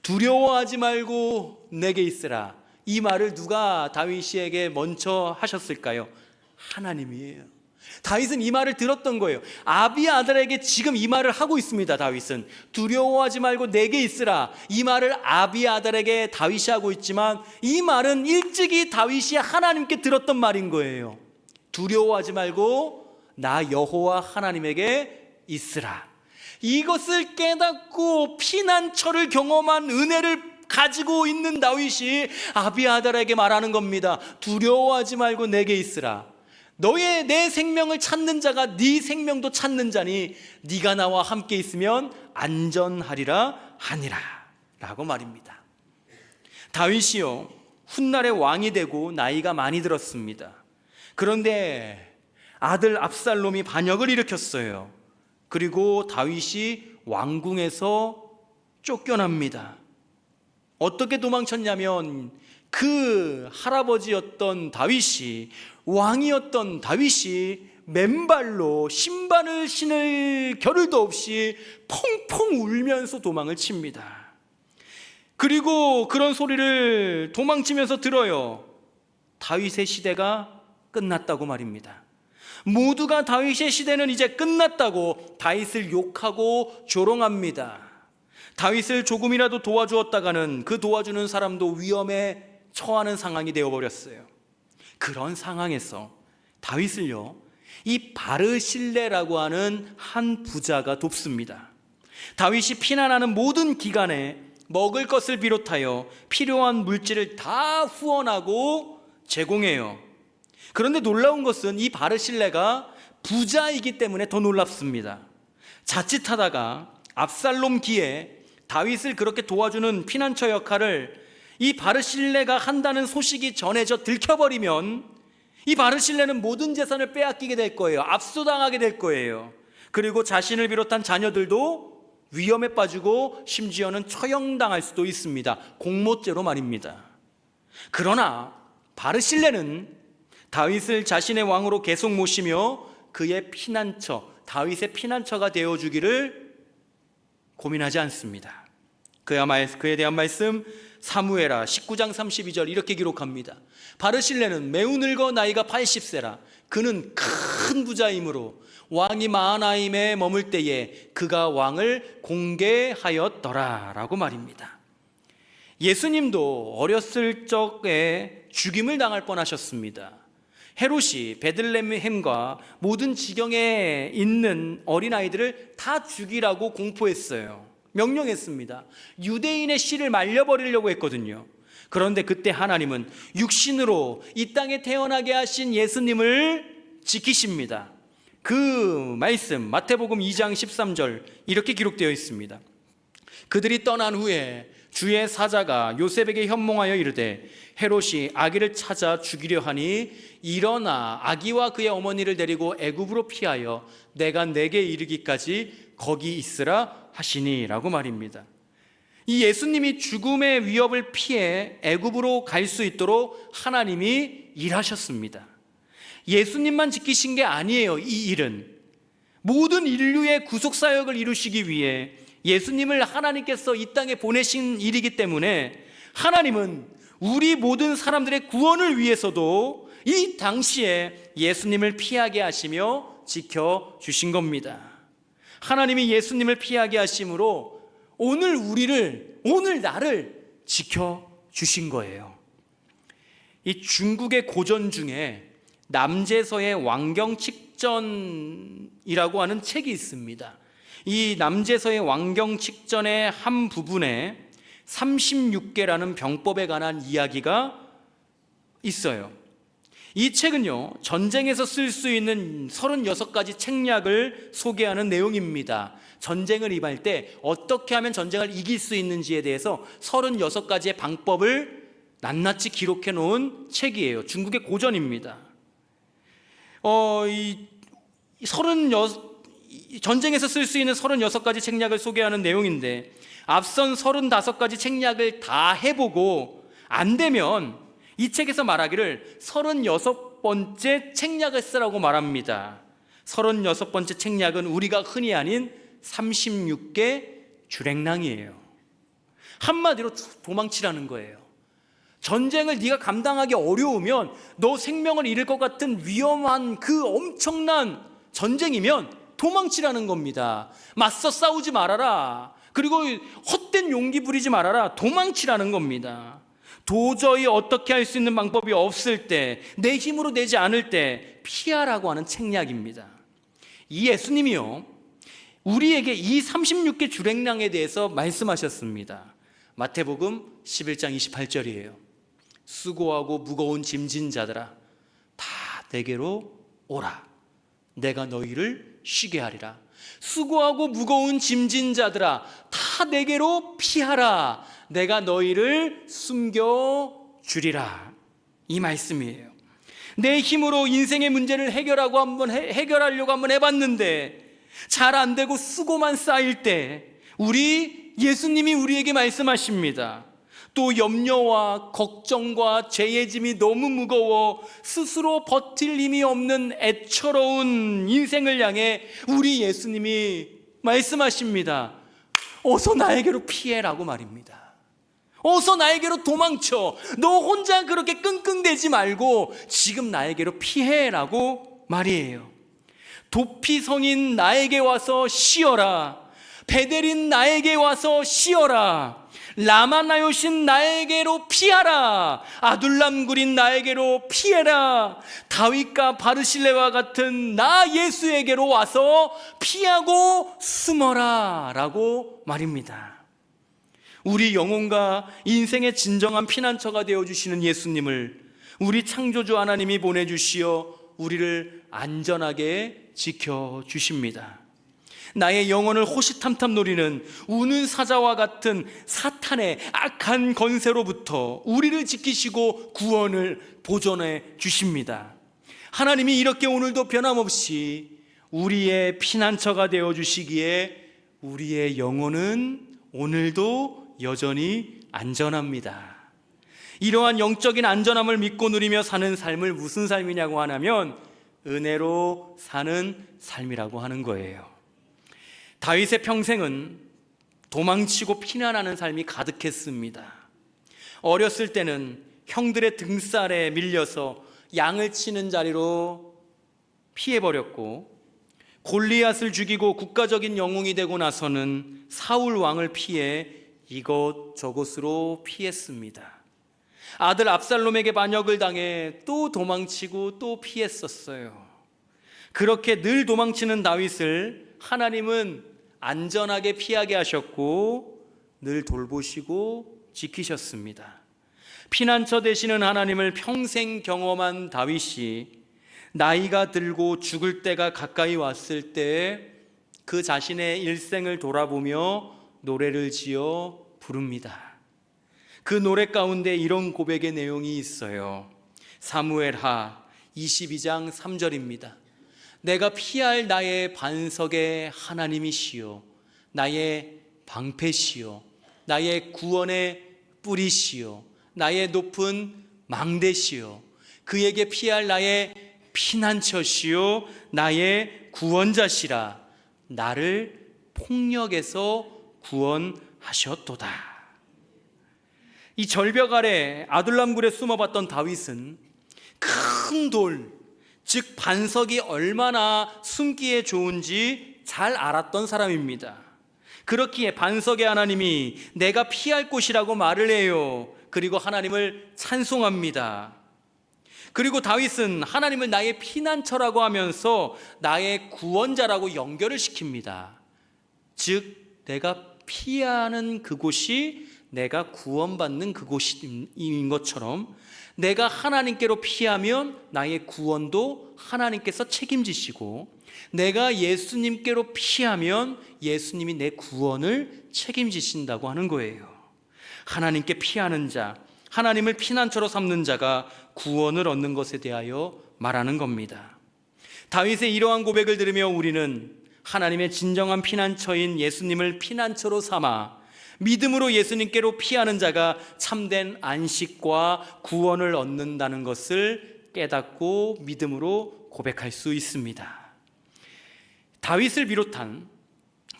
두려워하지 말고 내게 있으라. 이 말을 누가 다윗에게 먼저 하셨을까요? 하나님이에요. 다윗은 이 말을 들었던 거예요. 아비아달에게 지금 이 말을 하고 있습니다. 다윗은 두려워하지 말고 내게 있으라. 이 말을 아비아달에게 다윗이 하고 있지만 이 말은 일찍이 다윗이 하나님께 들었던 말인 거예요. 두려워하지 말고 나 여호와 하나님에게 있으라. 이것을 깨닫고 피난처를 경험한 은혜를 가지고 있는 다윗이 아비아달에게 말하는 겁니다. 두려워하지 말고 내게 있으라. 내 생명을 찾는 자가 네 생명도 찾는 자니 네가 나와 함께 있으면 안전하리라 하니라 라고 말입니다. 다윗이요 훗날에 왕이 되고 나이가 많이 들었습니다. 그런데 아들 압살롬이 반역을 일으켰어요. 그리고 다윗이 왕궁에서 쫓겨납니다. 어떻게 도망쳤냐면 그 할아버지였던 다윗이 왕이었던 다윗이 맨발로 신발을 신을 겨를도 없이 펑펑 울면서 도망을 칩니다. 그리고 그런 소리를 도망치면서 들어요. 다윗의 시대가 끝났다고 말입니다. 모두가 다윗의 시대는 이제 끝났다고 다윗을 욕하고 조롱합니다. 다윗을 조금이라도 도와주었다가는 그 도와주는 사람도 위험에 처하는 상황이 되어버렸어요. 그런 상황에서 다윗을요, 이 바르실레라고 하는 한 부자가 돕습니다. 다윗이 피난하는 모든 기간에 먹을 것을 비롯하여 필요한 물질을 다 후원하고 제공해요. 그런데 놀라운 것은 이 바르실레가 부자이기 때문에 더 놀랍습니다. 자칫하다가 압살롬 기에 다윗을 그렇게 도와주는 피난처 역할을 이 바르실레가 한다는 소식이 전해져 들켜버리면 이 바르실레는 모든 재산을 빼앗기게 될 거예요. 압수당하게 될 거예요. 그리고 자신을 비롯한 자녀들도 위험에 빠지고 심지어는 처형당할 수도 있습니다. 공모죄로 말입니다. 그러나 바르실레는 다윗을 자신의 왕으로 계속 모시며 그의 피난처, 다윗의 피난처가 되어주기를 고민하지 않습니다. 그에 대한 말씀 사무엘하 19장 32절 이렇게 기록합니다. 바르실레는 매우 늙어 나이가 80세라. 그는 큰 부자이므로 왕이 마하나임에 머물 때에 그가 왕을 공개하였더라 라고 말입니다. 예수님도 어렸을 적에 죽임을 당할 뻔하셨습니다. 헤롯이 베들레헴과 모든 지경에 있는 어린아이들을 다 죽이라고 공포했어요. 명령했습니다. 유대인의 씨를 말려버리려고 했거든요. 그런데 그때 하나님은 육신으로 이 땅에 태어나게 하신 예수님을 지키십니다. 그 말씀 마태복음 2장 13절 이렇게 기록되어 있습니다. 그들이 떠난 후에 주의 사자가 요셉에게 현몽하여 이르되 헤롯이 아기를 찾아 죽이려 하니 일어나 아기와 그의 어머니를 데리고 애굽으로 피하여 내가 내게 이르기까지 거기 있으라 하시니 라고 말입니다. 이 예수님이 죽음의 위협을 피해 애굽으로 갈 수 있도록 하나님이 일하셨습니다. 예수님만 지키신 게 아니에요. 이 일은 모든 인류의 구속사역을 이루시기 위해 예수님을 하나님께서 이 땅에 보내신 일이기 때문에 하나님은 우리 모든 사람들의 구원을 위해서도 이 당시에 예수님을 피하게 하시며 지켜주신 겁니다. 하나님이 예수님을 피하게 하심으로 오늘 나를 지켜주신 거예요. 이 중국의 고전 중에 남제서의 왕경칙전이라고 하는 책이 있습니다. 이 남제서의 왕경칙전의 한 부분에 36계라는 병법에 관한 이야기가 있어요. 이 책은요, 전쟁에서 쓸 수 있는 36가지 책략을 소개하는 내용입니다. 전쟁을 임할 때 어떻게 하면 전쟁을 이길 수 있는지에 대해서 36가지의 방법을 낱낱이 기록해 놓은 책이에요. 중국의 고전입니다. 전쟁에서 쓸 수 있는 36가지 책략을 소개하는 내용인데 앞선 35가지 책략을 다 해보고 안 되면 이 책에서 말하기를 36번째 책략을 쓰라고 말합니다. 36번째 책략은 우리가 흔히 아닌 36개 주랭랑이에요. 한마디로 도망치라는 거예요. 전쟁을 네가 감당하기 어려우면 너 생명을 잃을 것 같은 위험한 그 엄청난 전쟁이면 도망치라는 겁니다. 맞서 싸우지 말아라. 그리고 헛된 용기 부리지 말아라. 도망치라는 겁니다. 도저히 어떻게 할 수 있는 방법이 없을 때, 내 힘으로 되지 않을 때 피하라고 하는 책략입니다. 이 예수님이요, 우리에게 이 36개 주랭랑에 대해서 말씀하셨습니다. 마태복음 11장 28절이에요. 수고하고 무거운 짐진 자들아 다 내게로 오라. 내가 너희를 쉬게 하리라. 수고하고 무거운 짐진 자들아 다 내게로 피하라. 내가 너희를 숨겨주리라. 이 말씀이에요. 내 힘으로 인생의 문제를 해결하려고 한번 해봤는데 잘 안 되고 수고만 쌓일 때 예수님이 우리에게 말씀하십니다. 또 염려와 걱정과 죄의 짐이 너무 무거워 스스로 버틸 힘이 없는 애처로운 인생을 향해 우리 예수님이 말씀하십니다. 어서 나에게로 피해라고 말입니다. 어서 나에게로 도망쳐. 너 혼자 그렇게 끙끙대지 말고 지금 나에게로 피해라고 말이에요. 도피성인 나에게 와서 쉬어라. 베델인 나에게 와서 쉬어라. 라마나요신 나에게로 피하라. 아둘람굴인 나에게로 피해라. 다윗과 바르실레와 같은 나 예수에게로 와서 피하고 숨어라 라고 말입니다. 우리 영혼과 인생의 진정한 피난처가 되어주시는 예수님을 우리 창조주 하나님이 보내주시어 우리를 안전하게 지켜주십니다. 나의 영혼을 호시탐탐 노리는 우는 사자와 같은 사탄의 악한 건세로부터 우리를 지키시고 구원을 보존해 주십니다. 하나님이 이렇게 오늘도 변함없이 우리의 피난처가 되어주시기에 우리의 영혼은 오늘도 여전히 안전합니다. 이러한 영적인 안전함을 믿고 누리며 사는 삶을 무슨 삶이냐고 하면 은혜로 사는 삶이라고 하는 거예요. 다윗의 평생은 도망치고 피난하는 삶이 가득했습니다. 어렸을 때는 형들의 등살에 밀려서 양을 치는 자리로 피해버렸고, 골리앗을 죽이고 국가적인 영웅이 되고 나서는 사울 왕을 피해 이곳저곳으로 피했습니다. 아들 압살롬에게 반역을 당해 또 도망치고 또 피했었어요. 그렇게 늘 도망치는 다윗을 하나님은 안전하게 피하게 하셨고 늘 돌보시고 지키셨습니다. 피난처 되시는 하나님을 평생 경험한 다윗이 나이가 들고 죽을 때가 가까이 왔을 때 그 자신의 일생을 돌아보며 노래를 지어 부릅니다. 그 노래 가운데 이런 고백의 내용이 있어요. 사무엘하 22장 3절입니다. 내가 피할 나의 반석의 하나님이시요 나의 방패시요 나의 구원의 뿌리시요 나의 높은 망대시요 그에게 피할 나의 피난처시요 나의 구원자시라. 나를 폭력에서 구원하셨도다. 이 절벽 아래 아둘람굴에 숨어봤던 다윗은 큰 돌, 즉 반석이 얼마나 숨기에 좋은지 잘 알았던 사람입니다. 그렇기에 반석의 하나님이 내가 피할 곳이라고 말을 해요. 그리고 하나님을 찬송합니다. 그리고 다윗은 하나님을 나의 피난처라고 하면서 나의 구원자라고 연결을 시킵니다. 즉 내가 피하는 그곳이 내가 구원받는 그곳인 것처럼 내가 하나님께로 피하면 나의 구원도 하나님께서 책임지시고 내가 예수님께로 피하면 예수님이 내 구원을 책임지신다고 하는 거예요. 하나님께 피하는 자, 하나님을 피난처로 삼는 자가 구원을 얻는 것에 대하여 말하는 겁니다. 다윗의 이러한 고백을 들으며 우리는 하나님의 진정한 피난처인 예수님을 피난처로 삼아 믿음으로 예수님께로 피하는 자가 참된 안식과 구원을 얻는다는 것을 깨닫고 믿음으로 고백할 수 있습니다. 다윗을 비롯한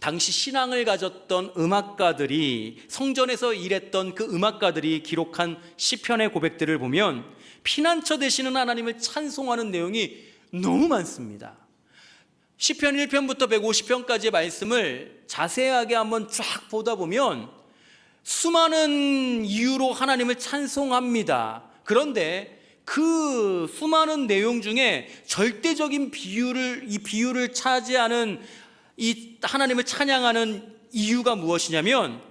당시 신앙을 가졌던 음악가들이, 성전에서 일했던 그 음악가들이 기록한 시편의 고백들을 보면 피난처 되시는 하나님을 찬송하는 내용이 너무 많습니다. 시편 1편부터 150편까지의 말씀을 자세하게 한번 쫙 보다 보면 수많은 이유로 하나님을 찬송합니다. 그런데 그 수많은 내용 중에 절대적인 비유를 차지하는 이 하나님을 찬양하는 이유가 무엇이냐면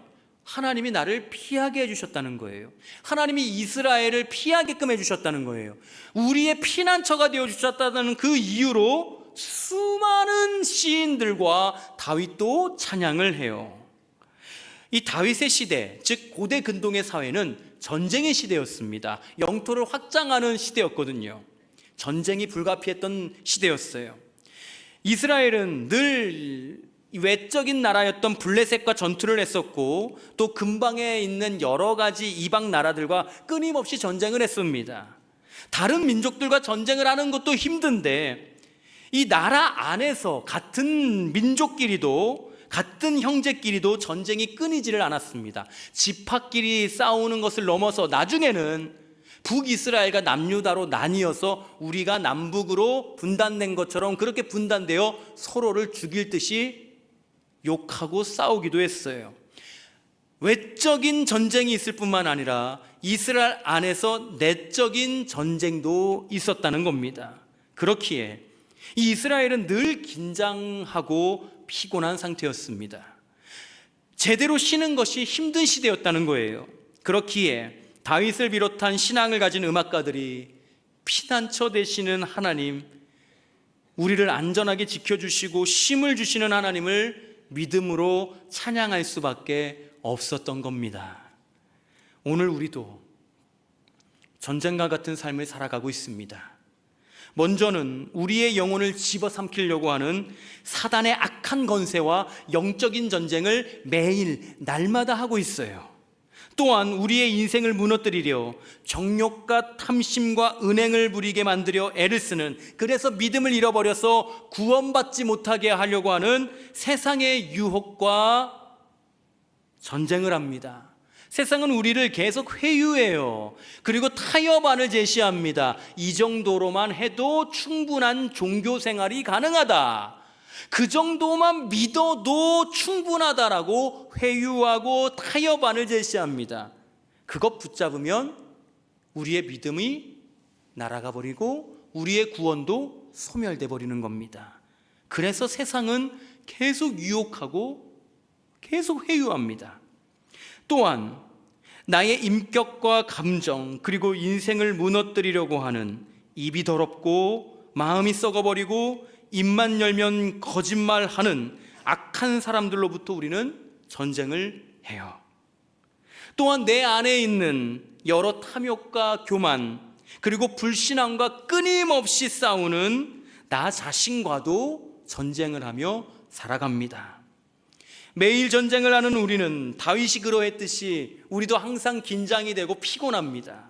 하나님이 나를 피하게 해주셨다는 거예요. 하나님이 이스라엘을 피하게끔 해주셨다는 거예요. 우리의 피난처가 되어주셨다는 그 이유로 수많은 시인들과 다윗도 찬양을 해요. 이 다윗의 시대, 즉 고대 근동의 사회는 전쟁의 시대였습니다. 영토를 확장하는 시대였거든요. 전쟁이 불가피했던 시대였어요. 이스라엘은 늘 외적인 나라였던 블레셋과 전투를 했었고 또 근방에 있는 여러 가지 이방 나라들과 끊임없이 전쟁을 했습니다. 다른 민족들과 전쟁을 하는 것도 힘든데 이 나라 안에서 같은 민족끼리도 같은 형제끼리도 전쟁이 끊이지를 않았습니다. 지파끼리 싸우는 것을 넘어서 나중에는 북이스라엘과 남유다로 나뉘어서 우리가 남북으로 분단된 것처럼 그렇게 분단되어 서로를 죽일 듯이 욕하고 싸우기도 했어요. 외적인 전쟁이 있을 뿐만 아니라 이스라엘 안에서 내적인 전쟁도 있었다는 겁니다. 그렇기에 이 이스라엘은 늘 긴장하고 피곤한 상태였습니다. 제대로 쉬는 것이 힘든 시대였다는 거예요. 그렇기에 다윗을 비롯한 신앙을 가진 음악가들이 피난처 되시는 하나님, 우리를 안전하게 지켜주시고 쉼을 주시는 하나님을 믿음으로 찬양할 수밖에 없었던 겁니다. 오늘 우리도 전쟁과 같은 삶을 살아가고 있습니다. 먼저는 우리의 영혼을 집어삼키려고 하는 사단의 악한 건세와 영적인 전쟁을 매일 날마다 하고 있어요. 또한 우리의 인생을 무너뜨리려 정욕과 탐심과 은행을 부리게 만들려 애를 쓰는, 그래서 믿음을 잃어버려서 구원받지 못하게 하려고 하는 세상의 유혹과 전쟁을 합니다. 세상은 우리를 계속 회유해요. 그리고 타협안을 제시합니다. 이 정도로만 해도 충분한 종교 생활이 가능하다, 그 정도만 믿어도 충분하다라고 회유하고 타협안을 제시합니다. 그것 붙잡으면 우리의 믿음이 날아가 버리고 우리의 구원도 소멸돼 버리는 겁니다. 그래서 세상은 계속 유혹하고 계속 회유합니다. 또한 나의 인격과 감정 그리고 인생을 무너뜨리려고 하는 입이 더럽고 마음이 썩어버리고 입만 열면 거짓말하는 악한 사람들로부터 우리는 전쟁을 해요. 또한 내 안에 있는 여러 탐욕과 교만 그리고 불신앙과 끊임없이 싸우는 나 자신과도 전쟁을 하며 살아갑니다. 매일 전쟁을 하는 우리는 다윗이 그러했듯이 우리도 항상 긴장이 되고 피곤합니다.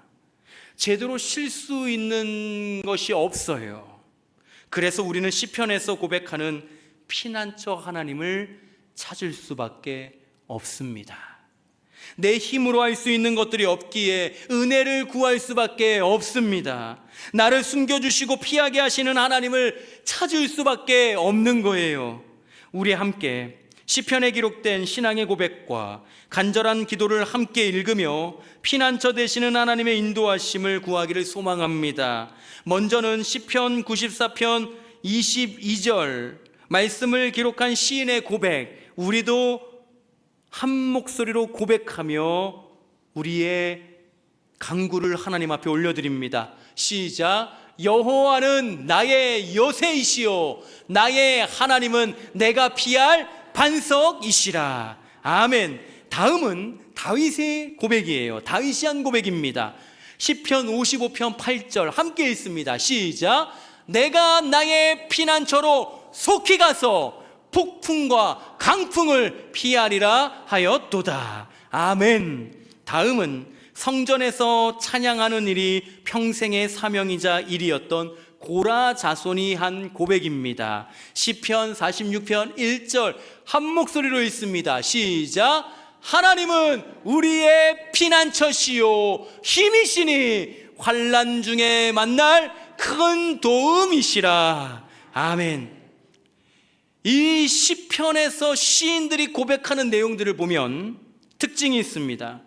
제대로 쉴 수 있는 것이 없어요. 그래서 우리는 시편에서 고백하는 피난처 하나님을 찾을 수밖에 없습니다. 내 힘으로 할 수 있는 것들이 없기에 은혜를 구할 수밖에 없습니다. 나를 숨겨주시고 피하게 하시는 하나님을 찾을 수밖에 없는 거예요. 우리 함께 시편에 기록된 신앙의 고백과 간절한 기도를 함께 읽으며 피난처 되시는 하나님의 인도하심을 구하기를 소망합니다. 먼저는 시편 94편 22절 말씀을 기록한 시인의 고백, 우리도 한 목소리로 고백하며 우리의 간구를 하나님 앞에 올려드립니다. 시작. 여호와는 나의 요새이시오 나의 하나님은 내가 피할 반석이시라. 아멘. 다음은 다윗의 고백이에요. 다윗이 한 고백입니다. 시편 55편 8절 함께 읽습니다. 시작. 내가 나의 피난처로 속히 가서 폭풍과 강풍을 피하리라 하였도다. 아멘. 다음은 성전에서 찬양하는 일이 평생의 사명이자 일이었던 고라 자손이 한 고백입니다. 시편 46편 1절 한 목소리로 읽습니다. 시작. 하나님은 우리의 피난처시요 힘이시니 환난 중에 만날 큰 도움이시라. 아멘. 이 시편에서 시인들이 고백하는 내용들을 보면 특징이 있습니다.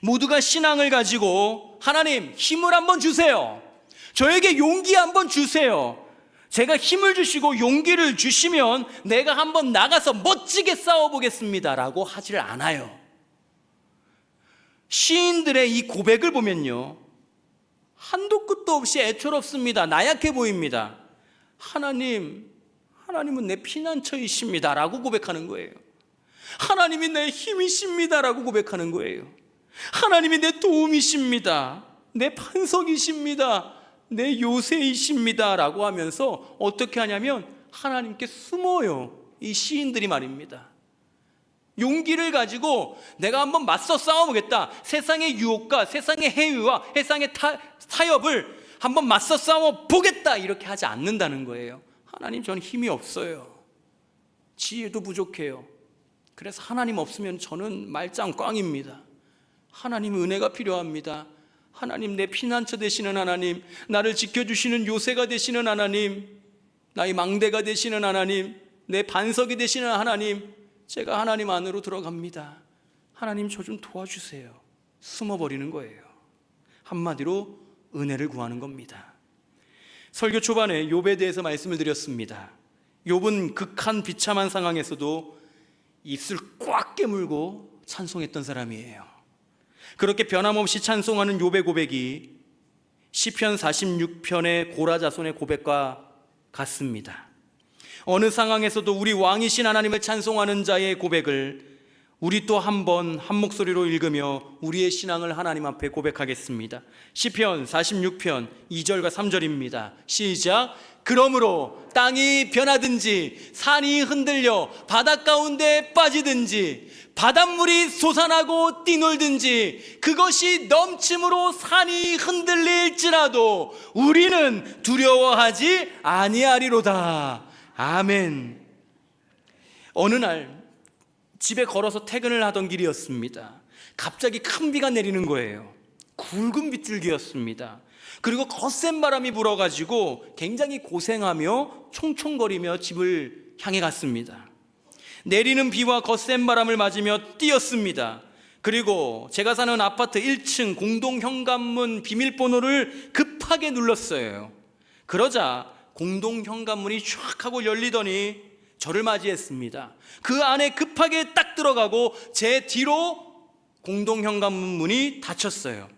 모두가 신앙을 가지고 하나님 힘을 한번 주세요. 저에게 용기 한번 주세요. 제가 힘을 주시고 용기를 주시면 내가 한번 나가서 멋지게 싸워보겠습니다 라고 하지를 않아요. 시인들의 이 고백을 보면요, 한도 끝도 없이 애처롭습니다. 나약해 보입니다. 하나님은 내 피난처이십니다 라고 고백하는 거예요. 하나님이 내 힘이십니다 라고 고백하는 거예요. 하나님이 내 도움이십니다, 내 반석이십니다, 내 요새이십니다 라고 하면서 어떻게 하냐면 하나님께 숨어요. 이 시인들이 말입니다. 용기를 가지고 내가 한번 맞서 싸워보겠다. 세상의 유혹과 세상의 해위와 세상의 타협을 한번 맞서 싸워보겠다. 이렇게 하지 않는다는 거예요. 하나님, 저는 힘이 없어요. 지혜도 부족해요. 그래서 하나님 없으면 저는 말짱 꽝입니다. 하나님 은혜가 필요합니다. 하나님, 내 피난처 되시는 하나님, 나를 지켜주시는 요새가 되시는 하나님, 나의 망대가 되시는 하나님, 내 반석이 되시는 하나님, 제가 하나님 안으로 들어갑니다. 하나님, 저 좀 도와주세요. 숨어버리는 거예요. 한마디로 은혜를 구하는 겁니다. 설교 초반에 욥에 대해서 말씀을 드렸습니다. 욥은 극한 비참한 상황에서도 입술 꽉 깨물고 찬송했던 사람이에요. 그렇게 변함없이 찬송하는 욥의 고백이 시편 46편의 고라자손의 고백과 같습니다. 어느 상황에서도 우리 왕이신 하나님을 찬송하는 자의 고백을 우리 또 한 번 한 목소리로 읽으며 우리의 신앙을 하나님 앞에 고백하겠습니다. 시편 46편 2절과 3절입니다. 시작. 그러므로 땅이 변하든지 산이 흔들려 바닷 가운데 빠지든지 바닷물이 솟아나고 뛰놀든지 그것이 넘침으로 산이 흔들릴지라도 우리는 두려워하지 아니하리로다. 아멘. 어느 날 집에 걸어서 퇴근을 하던 길이었습니다. 갑자기 큰 비가 내리는 거예요. 굵은 빗줄기였습니다. 그리고 거센 바람이 불어가지고 굉장히 고생하며 총총거리며 집을 향해 갔습니다. 내리는 비와 거센 바람을 맞으며 뛰었습니다. 그리고 제가 사는 아파트 1층 공동 현관문 비밀번호를 급하게 눌렀어요. 그러자 공동 현관문이 쫙 하고 열리더니 저를 맞이했습니다. 그 안에 급하게 딱 들어가고 제 뒤로 공동 현관문 문이 닫혔어요.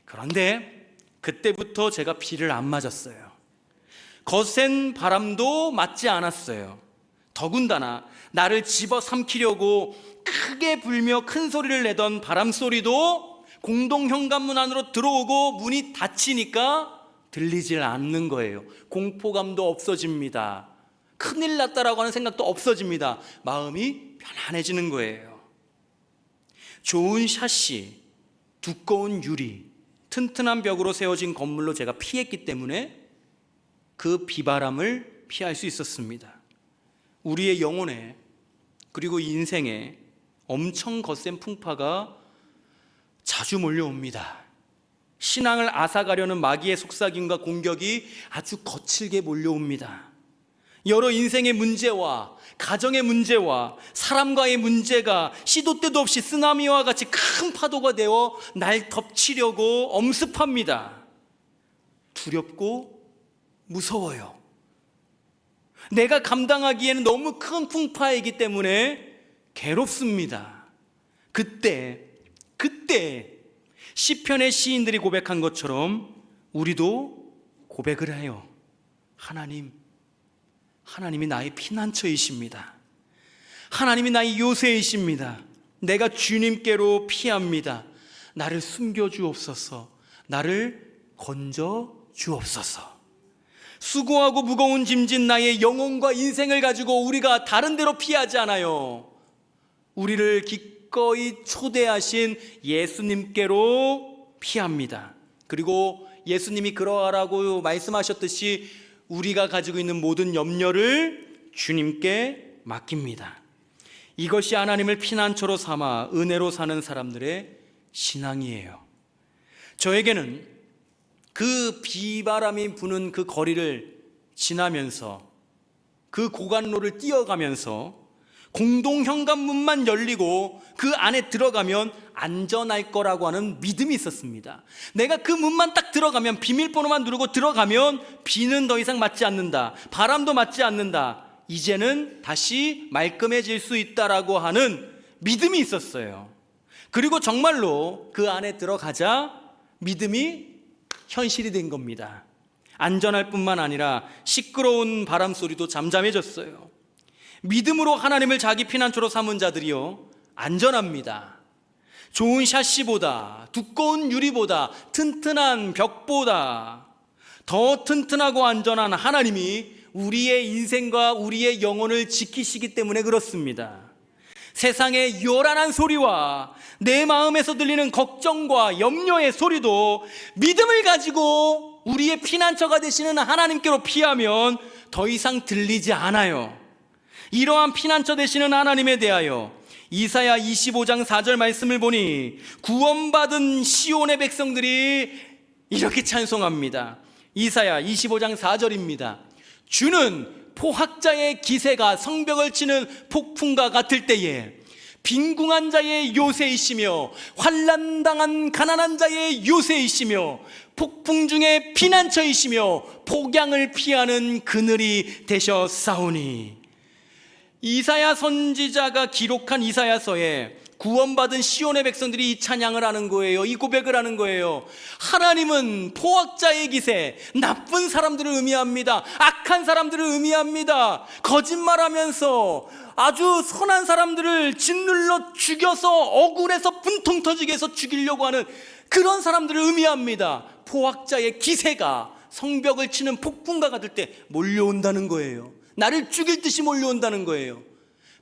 그런데 그때부터 제가 비를 안 맞았어요. 거센 바람도 맞지 않았어요. 더군다나 나를 집어삼키려고 크게 불며 큰 소리를 내던 바람 소리도 공동 현관문 안으로 들어오고 문이 닫히니까 들리질 않는 거예요. 공포감도 없어집니다. 큰일 났다라고 하는 생각도 없어집니다. 마음이 편안해지는 거예요. 좋은 샷시, 두꺼운 유리, 튼튼한 벽으로 세워진 건물로 제가 피했기 때문에 그 비바람을 피할 수 있었습니다. 우리의 영혼에 그리고 인생에 엄청 거센 풍파가 자주 몰려옵니다. 신앙을 앗아가려는 마귀의 속삭임과 공격이 아주 거칠게 몰려옵니다. 여러 인생의 문제와 가정의 문제와 사람과의 문제가 시도 때도 없이 쓰나미와 같이 큰 파도가 되어 날 덮치려고 엄습합니다. 두렵고 무서워요. 내가 감당하기에는 너무 큰 풍파이기 때문에 괴롭습니다. 그때 시편의 시인들이 고백한 것처럼 우리도 고백을 해요. 하나님이 나의 피난처이십니다. 하나님이 나의 요새이십니다. 내가 주님께로 피합니다. 나를 숨겨주옵소서. 나를 건져주옵소서. 수고하고 무거운 짐진 나의 영혼과 인생을 가지고 우리가 다른 데로 피하지 않아요. 우리를 기꺼이 초대하신 예수님께로 피합니다. 그리고 예수님이 그러하라고 말씀하셨듯이 우리가 가지고 있는 모든 염려를 주님께 맡깁니다. 이것이 하나님을 피난처로 삼아 은혜로 사는 사람들의 신앙이에요. 저에게는 그 비바람이 부는 그 거리를 지나면서 그 고간로를 뛰어가면서 공동 현관문만 열리고 그 안에 들어가면 안전할 거라고 하는 믿음이 있었습니다. 내가 그 문만 딱 들어가면, 비밀번호만 누르고 들어가면 비는 더 이상 맞지 않는다, 바람도 맞지 않는다, 이제는 다시 말끔해질 수 있다라고 하는 믿음이 있었어요. 그리고 정말로 그 안에 들어가자 믿음이 현실이 된 겁니다. 안전할 뿐만 아니라 시끄러운 바람 소리도 잠잠해졌어요. 믿음으로 하나님을 자기 피난처로 삼은 자들이요, 안전합니다. 좋은 샤시보다, 두꺼운 유리보다, 튼튼한 벽보다 더 튼튼하고 안전한 하나님이 우리의 인생과 우리의 영혼을 지키시기 때문에 그렇습니다. 세상의 요란한 소리와 내 마음에서 들리는 걱정과 염려의 소리도 믿음을 가지고 우리의 피난처가 되시는 하나님께로 피하면 더 이상 들리지 않아요. 이러한 피난처 되시는 하나님에 대하여 이사야 25장 4절 말씀을 보니 구원받은 시온의 백성들이 이렇게 찬송합니다. 이사야 25장 4절입니다. 주는 포학자의 기세가 성벽을 치는 폭풍과 같을 때에 빈궁한 자의 요새이시며 환난당한 가난한 자의 요새이시며 폭풍 중에 피난처이시며 폭양을 피하는 그늘이 되셨사오니. 이사야 선지자가 기록한 이사야서에 구원받은 시온의 백성들이 이 찬양을 하는 거예요. 이 고백을 하는 거예요. 하나님은 포악자의 기세, 나쁜 사람들을 의미합니다. 악한 사람들을 의미합니다. 거짓말하면서 아주 선한 사람들을 짓눌러 죽여서 억울해서 분통 터지게 해서 죽이려고 하는 그런 사람들을 의미합니다. 포악자의 기세가 성벽을 치는 폭풍과 같을 때 몰려온다는 거예요. 나를 죽일 듯이 몰려온다는 거예요.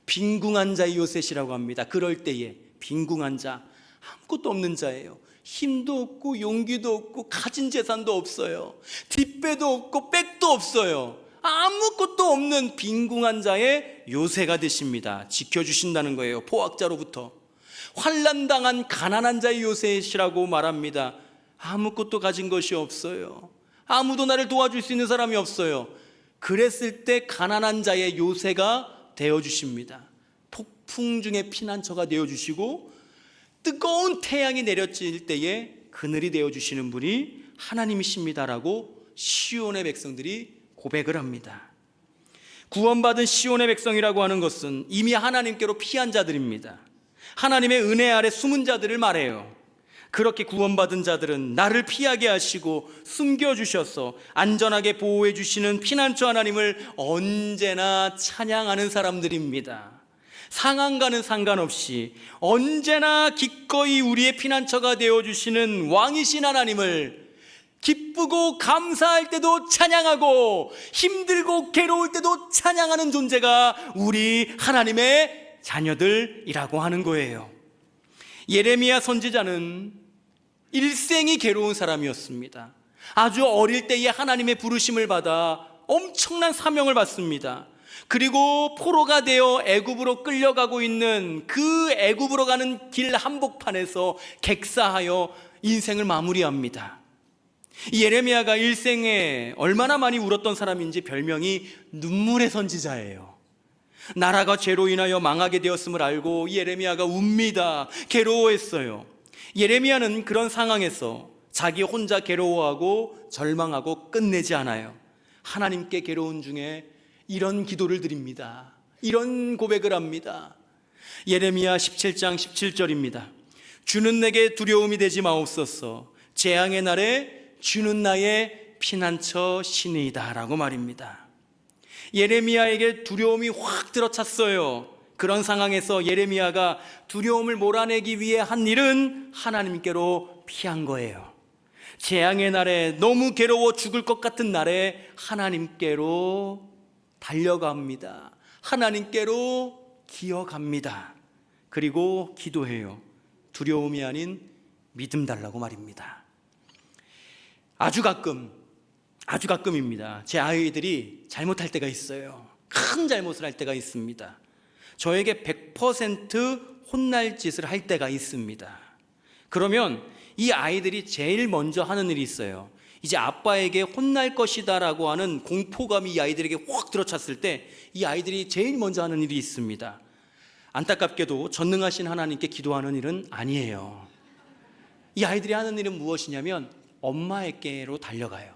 빈궁한 자의 요셉이라고 합니다. 그럴 때에 빈궁한 자, 아무것도 없는 자예요. 힘도 없고 용기도 없고 가진 재산도 없어요. 뒷배도 없고 백도 없어요. 아무것도 없는 빈궁한 자의 요새가 되십니다. 지켜주신다는 거예요. 포악자로부터. 환난당한 가난한 자의 요셉이라고 말합니다. 아무것도 가진 것이 없어요. 아무도 나를 도와줄 수 있는 사람이 없어요. 그랬을 때 가난한 자의 요새가 되어주십니다. 폭풍 중에 피난처가 되어주시고 뜨거운 태양이 내려질 때에 그늘이 되어주시는 분이 하나님이십니다라고 시온의 백성들이 고백을 합니다. 구원받은 시온의 백성이라고 하는 것은 이미 하나님께로 피한 자들입니다. 하나님의 은혜 아래 숨은 자들을 말해요. 그렇게 구원받은 자들은 나를 피하게 하시고 숨겨주셔서 안전하게 보호해 주시는 피난처 하나님을 언제나 찬양하는 사람들입니다. 상황과는 상관없이 언제나 기꺼이 우리의 피난처가 되어주시는 왕이신 하나님을 기쁘고 감사할 때도 찬양하고 힘들고 괴로울 때도 찬양하는 존재가 우리 하나님의 자녀들이라고 하는 거예요. 예레미야 선지자는 일생이 괴로운 사람이었습니다. 아주 어릴 때에 하나님의 부르심을 받아 엄청난 사명을 받습니다. 그리고 포로가 되어 애굽으로 끌려가고 있는 그 애굽으로 가는 길 한복판에서 객사하여 인생을 마무리합니다. 예레미야가 일생에 얼마나 많이 울었던 사람인지 별명이 눈물의 선지자예요. 나라가 죄로 인하여 망하게 되었음을 알고 예레미야가 웁니다. 괴로워했어요. 예레미야는 그런 상황에서 자기 혼자 괴로워하고 절망하고 끝내지 않아요. 하나님께 괴로운 중에 이런 기도를 드립니다. 이런 고백을 합니다. 예레미야 17장 17절입니다. 주는 내게 두려움이 되지 마옵소서. 재앙의 날에 주는 나의 피난처 신이다 라고 말입니다. 예레미야에게 두려움이 확 들어찼어요. 그런 상황에서 예레미야가 두려움을 몰아내기 위해 한 일은 하나님께로 피한 거예요. 재앙의 날에 너무 괴로워 죽을 것 같은 날에 하나님께로 달려갑니다. 하나님께로 기어갑니다. 그리고 기도해요. 두려움이 아닌 믿음 달라고 말입니다. 아주 가끔입니다. 제 아이들이 잘못할 때가 있어요. 큰 잘못을 할 때가 있습니다. 저에게 100% 혼날 짓을 할 때가 있습니다. 그러면 이 아이들이 제일 먼저 하는 일이 있어요. 이제 아빠에게 혼날 것이다 라고 하는 공포감이 이 아이들에게 확 들어찼을 때 이 아이들이 제일 먼저 하는 일이 있습니다. 안타깝게도 전능하신 하나님께 기도하는 일은 아니에요. 이 아이들이 하는 일은 무엇이냐면 엄마에게로 달려가요.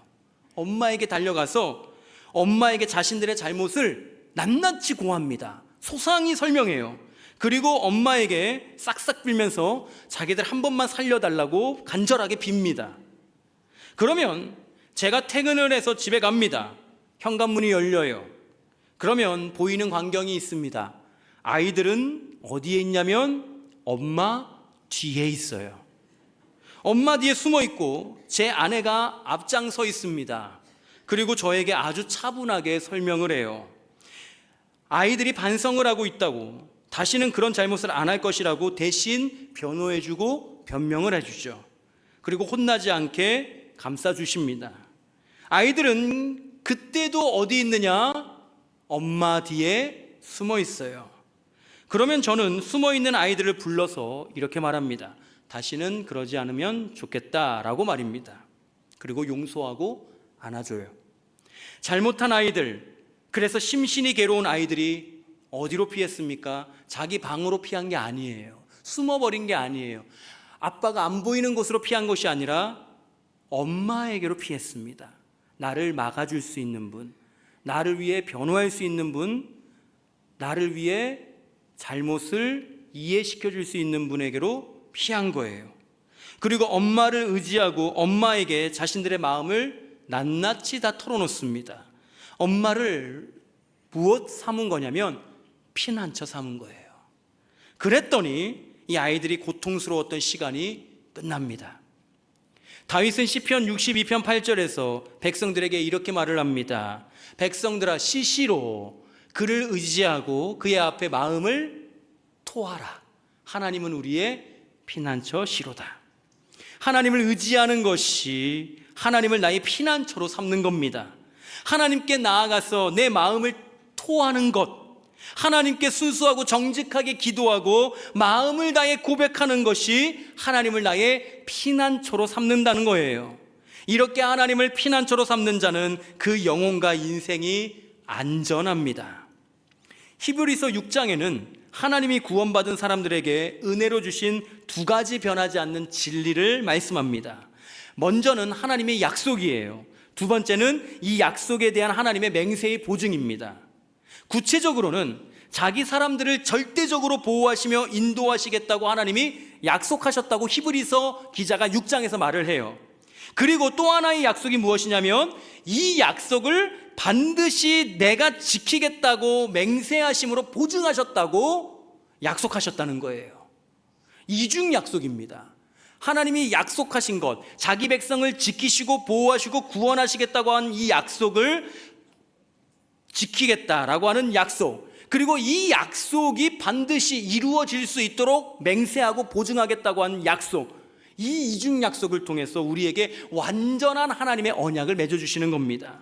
엄마에게 달려가서 엄마에게 자신들의 잘못을 낱낱이 고합니다. 소상히 설명해요. 그리고 엄마에게 싹싹 빌면서 자기들 한 번만 살려달라고 간절하게 빕니다. 그러면 제가 퇴근을 해서 집에 갑니다. 현관문이 열려요. 그러면 보이는 광경이 있습니다. 아이들은 어디에 있냐면 엄마 뒤에 있어요. 엄마 뒤에 숨어 있고 제 아내가 앞장서 있습니다. 그리고 저에게 아주 차분하게 설명을 해요. 아이들이 반성을 하고 있다고, 다시는 그런 잘못을 안 할 것이라고 대신 변호해주고 변명을 해주죠. 그리고 혼나지 않게 감싸주십니다. 아이들은 그때도 어디 있느냐? 엄마 뒤에 숨어 있어요. 그러면 저는 숨어 있는 아이들을 불러서 이렇게 말합니다. 다시는 그러지 않으면 좋겠다라고 말입니다. 그리고 용서하고 안아줘요. 잘못한 아이들, 그래서 심신이 괴로운 아이들이 어디로 피했습니까? 자기 방으로 피한 게 아니에요. 숨어버린 게 아니에요. 아빠가 안 보이는 곳으로 피한 것이 아니라 엄마에게로 피했습니다. 나를 막아줄 수 있는 분, 나를 위해 변호할 수 있는 분, 나를 위해 잘못을 이해시켜 줄 수 있는 분에게로 피한 거예요. 그리고 엄마를 의지하고 엄마에게 자신들의 마음을 낱낱이 다 털어놓습니다. 엄마를 무엇 삼은 거냐면 피난처 삼은 거예요. 그랬더니 이 아이들이 고통스러웠던 시간이 끝납니다. 다윗은 시편 62편 8절에서 백성들에게 이렇게 말을 합니다. 백성들아, 시시로 그를 의지하고 그의 앞에 마음을 토하라. 하나님은 우리의 피난처 시로다. 하나님을 의지하는 것이 하나님을 나의 피난처로 삼는 겁니다. 하나님께 나아가서 내 마음을 토하는 것, 하나님께 순수하고 정직하게 기도하고 마음을 다해 고백하는 것이 하나님을 나의 피난처로 삼는다는 거예요. 이렇게 하나님을 피난처로 삼는 자는 그 영혼과 인생이 안전합니다. 히브리서 6장에는 하나님이 구원받은 사람들에게 은혜로 주신 두 가지 변하지 않는 진리를 말씀합니다. 먼저는 하나님의 약속이에요. 두 번째는 이 약속에 대한 하나님의 맹세의 보증입니다. 구체적으로는 자기 사람들을 절대적으로 보호하시며 인도하시겠다고 하나님이 약속하셨다고 히브리서 기자가 6장에서 말을 해요. 그리고 또 하나의 약속이 무엇이냐면 이 약속을 반드시 내가 지키겠다고 맹세하심으로 보증하셨다고 약속하셨다는 거예요. 이중 약속입니다. 하나님이 약속하신 것, 자기 백성을 지키시고 보호하시고 구원하시겠다고 한 이 약속을 지키겠다라고 하는 약속, 그리고 이 약속이 반드시 이루어질 수 있도록 맹세하고 보증하겠다고 하는 약속, 이 이중 약속을 통해서 우리에게 완전한 하나님의 언약을 맺어주시는 겁니다.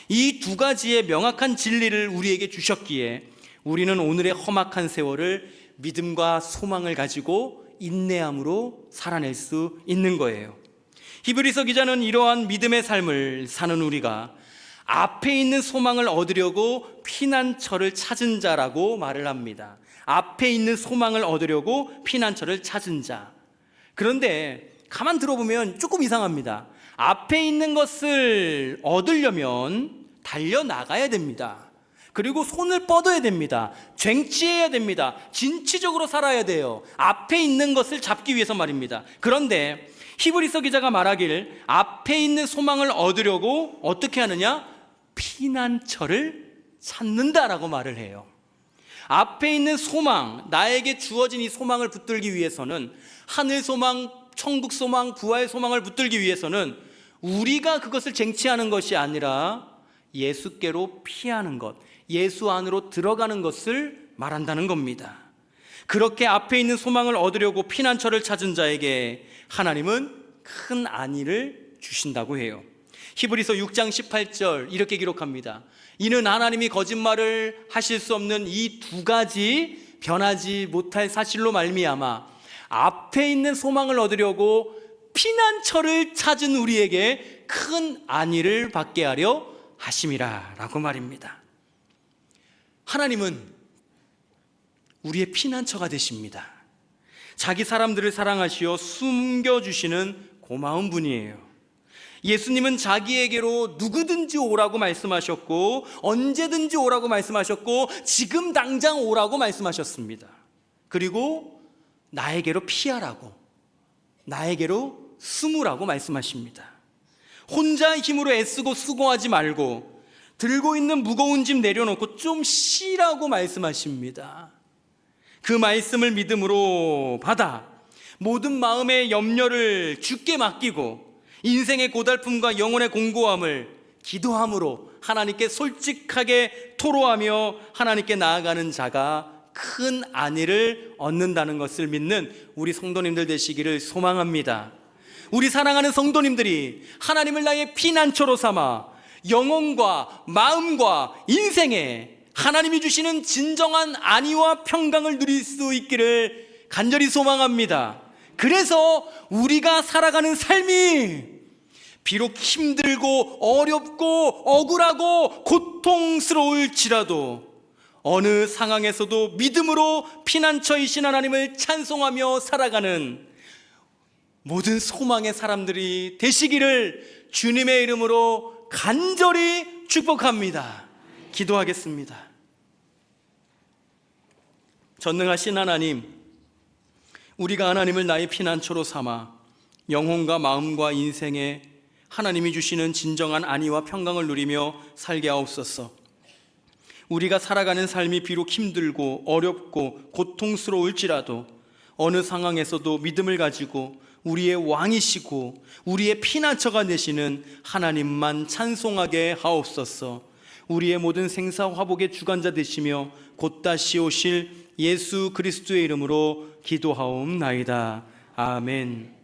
이 두 가지의 명확한 진리를 우리에게 주셨기에 우리는 오늘의 험악한 세월을 믿음과 소망을 가지고 인내함으로 살아낼 수 있는 거예요. 히브리서 기자는 이러한 믿음의 삶을 사는 우리가 앞에 있는 소망을 얻으려고 피난처를 찾은 자라고 말을 합니다. 앞에 있는 소망을 얻으려고 피난처를 찾은 자. 그런데 가만 들어보면 조금 이상합니다. 앞에 있는 것을 얻으려면 달려나가야 됩니다. 그리고 손을 뻗어야 됩니다. 쟁취해야 됩니다. 진취적으로 살아야 돼요. 앞에 있는 것을 잡기 위해서 말입니다. 그런데 히브리서 기자가 말하길 앞에 있는 소망을 얻으려고 어떻게 하느냐? 피난처를 찾는다라고 말을 해요. 앞에 있는 소망, 나에게 주어진 이 소망을 붙들기 위해서는, 하늘 소망, 천국 소망, 부활 소망을 붙들기 위해서는 우리가 그것을 쟁취하는 것이 아니라 예수께로 피하는 것, 예수 안으로 들어가는 것을 말한다는 겁니다. 그렇게 앞에 있는 소망을 얻으려고 피난처를 찾은 자에게 하나님은 큰 안위를 주신다고 해요. 히브리서 6장 18절 이렇게 기록합니다. 이는 하나님이 거짓말을 하실 수 없는 이 두 가지 변하지 못할 사실로 말미암아 앞에 있는 소망을 얻으려고 피난처를 찾은 우리에게 큰 안위를 받게 하려 하심이라 라고 말입니다. 하나님은 우리의 피난처가 되십니다. 자기 사람들을 사랑하시어 숨겨주시는 고마운 분이에요. 예수님은 자기에게로 누구든지 오라고 말씀하셨고 언제든지 오라고 말씀하셨고 지금 당장 오라고 말씀하셨습니다. 그리고 나에게로 피하라고, 나에게로 숨으라고 말씀하십니다. 혼자의 힘으로 애쓰고 수고하지 말고 들고 있는 무거운 짐 내려놓고 좀 쉬라고 말씀하십니다. 그 말씀을 믿음으로 받아 모든 마음의 염려를 주께 맡기고 인생의 고달픔과 영혼의 공고함을 기도함으로 하나님께 솔직하게 토로하며 하나님께 나아가는 자가 큰 안위를 얻는다는 것을 믿는 우리 성도님들 되시기를 소망합니다. 우리 사랑하는 성도님들이 하나님을 나의 피난처로 삼아 영혼과 마음과 인생에 하나님이 주시는 진정한 안위와 평강을 누릴 수 있기를 간절히 소망합니다. 그래서 우리가 살아가는 삶이 비록 힘들고 어렵고 억울하고 고통스러울지라도 어느 상황에서도 믿음으로 피난처이신 하나님을 찬송하며 살아가는 모든 소망의 사람들이 되시기를 주님의 이름으로 간절히 축복합니다. 기도하겠습니다. 전능하신 하나님, 우리가 하나님을 나의 피난처로 삼아 영혼과 마음과 인생에 하나님이 주시는 진정한 안위와 평강을 누리며 살게 하옵소서. 우리가 살아가는 삶이 비록 힘들고 어렵고 고통스러울지라도 어느 상황에서도 믿음을 가지고 우리의 왕이시고 우리의 피난처가 되시는 하나님만 찬송하게 하옵소서. 우리의 모든 생사 화복의 주관자 되시며 곧 다시 오실 예수 그리스도의 이름으로 기도하옵나이다. 아멘.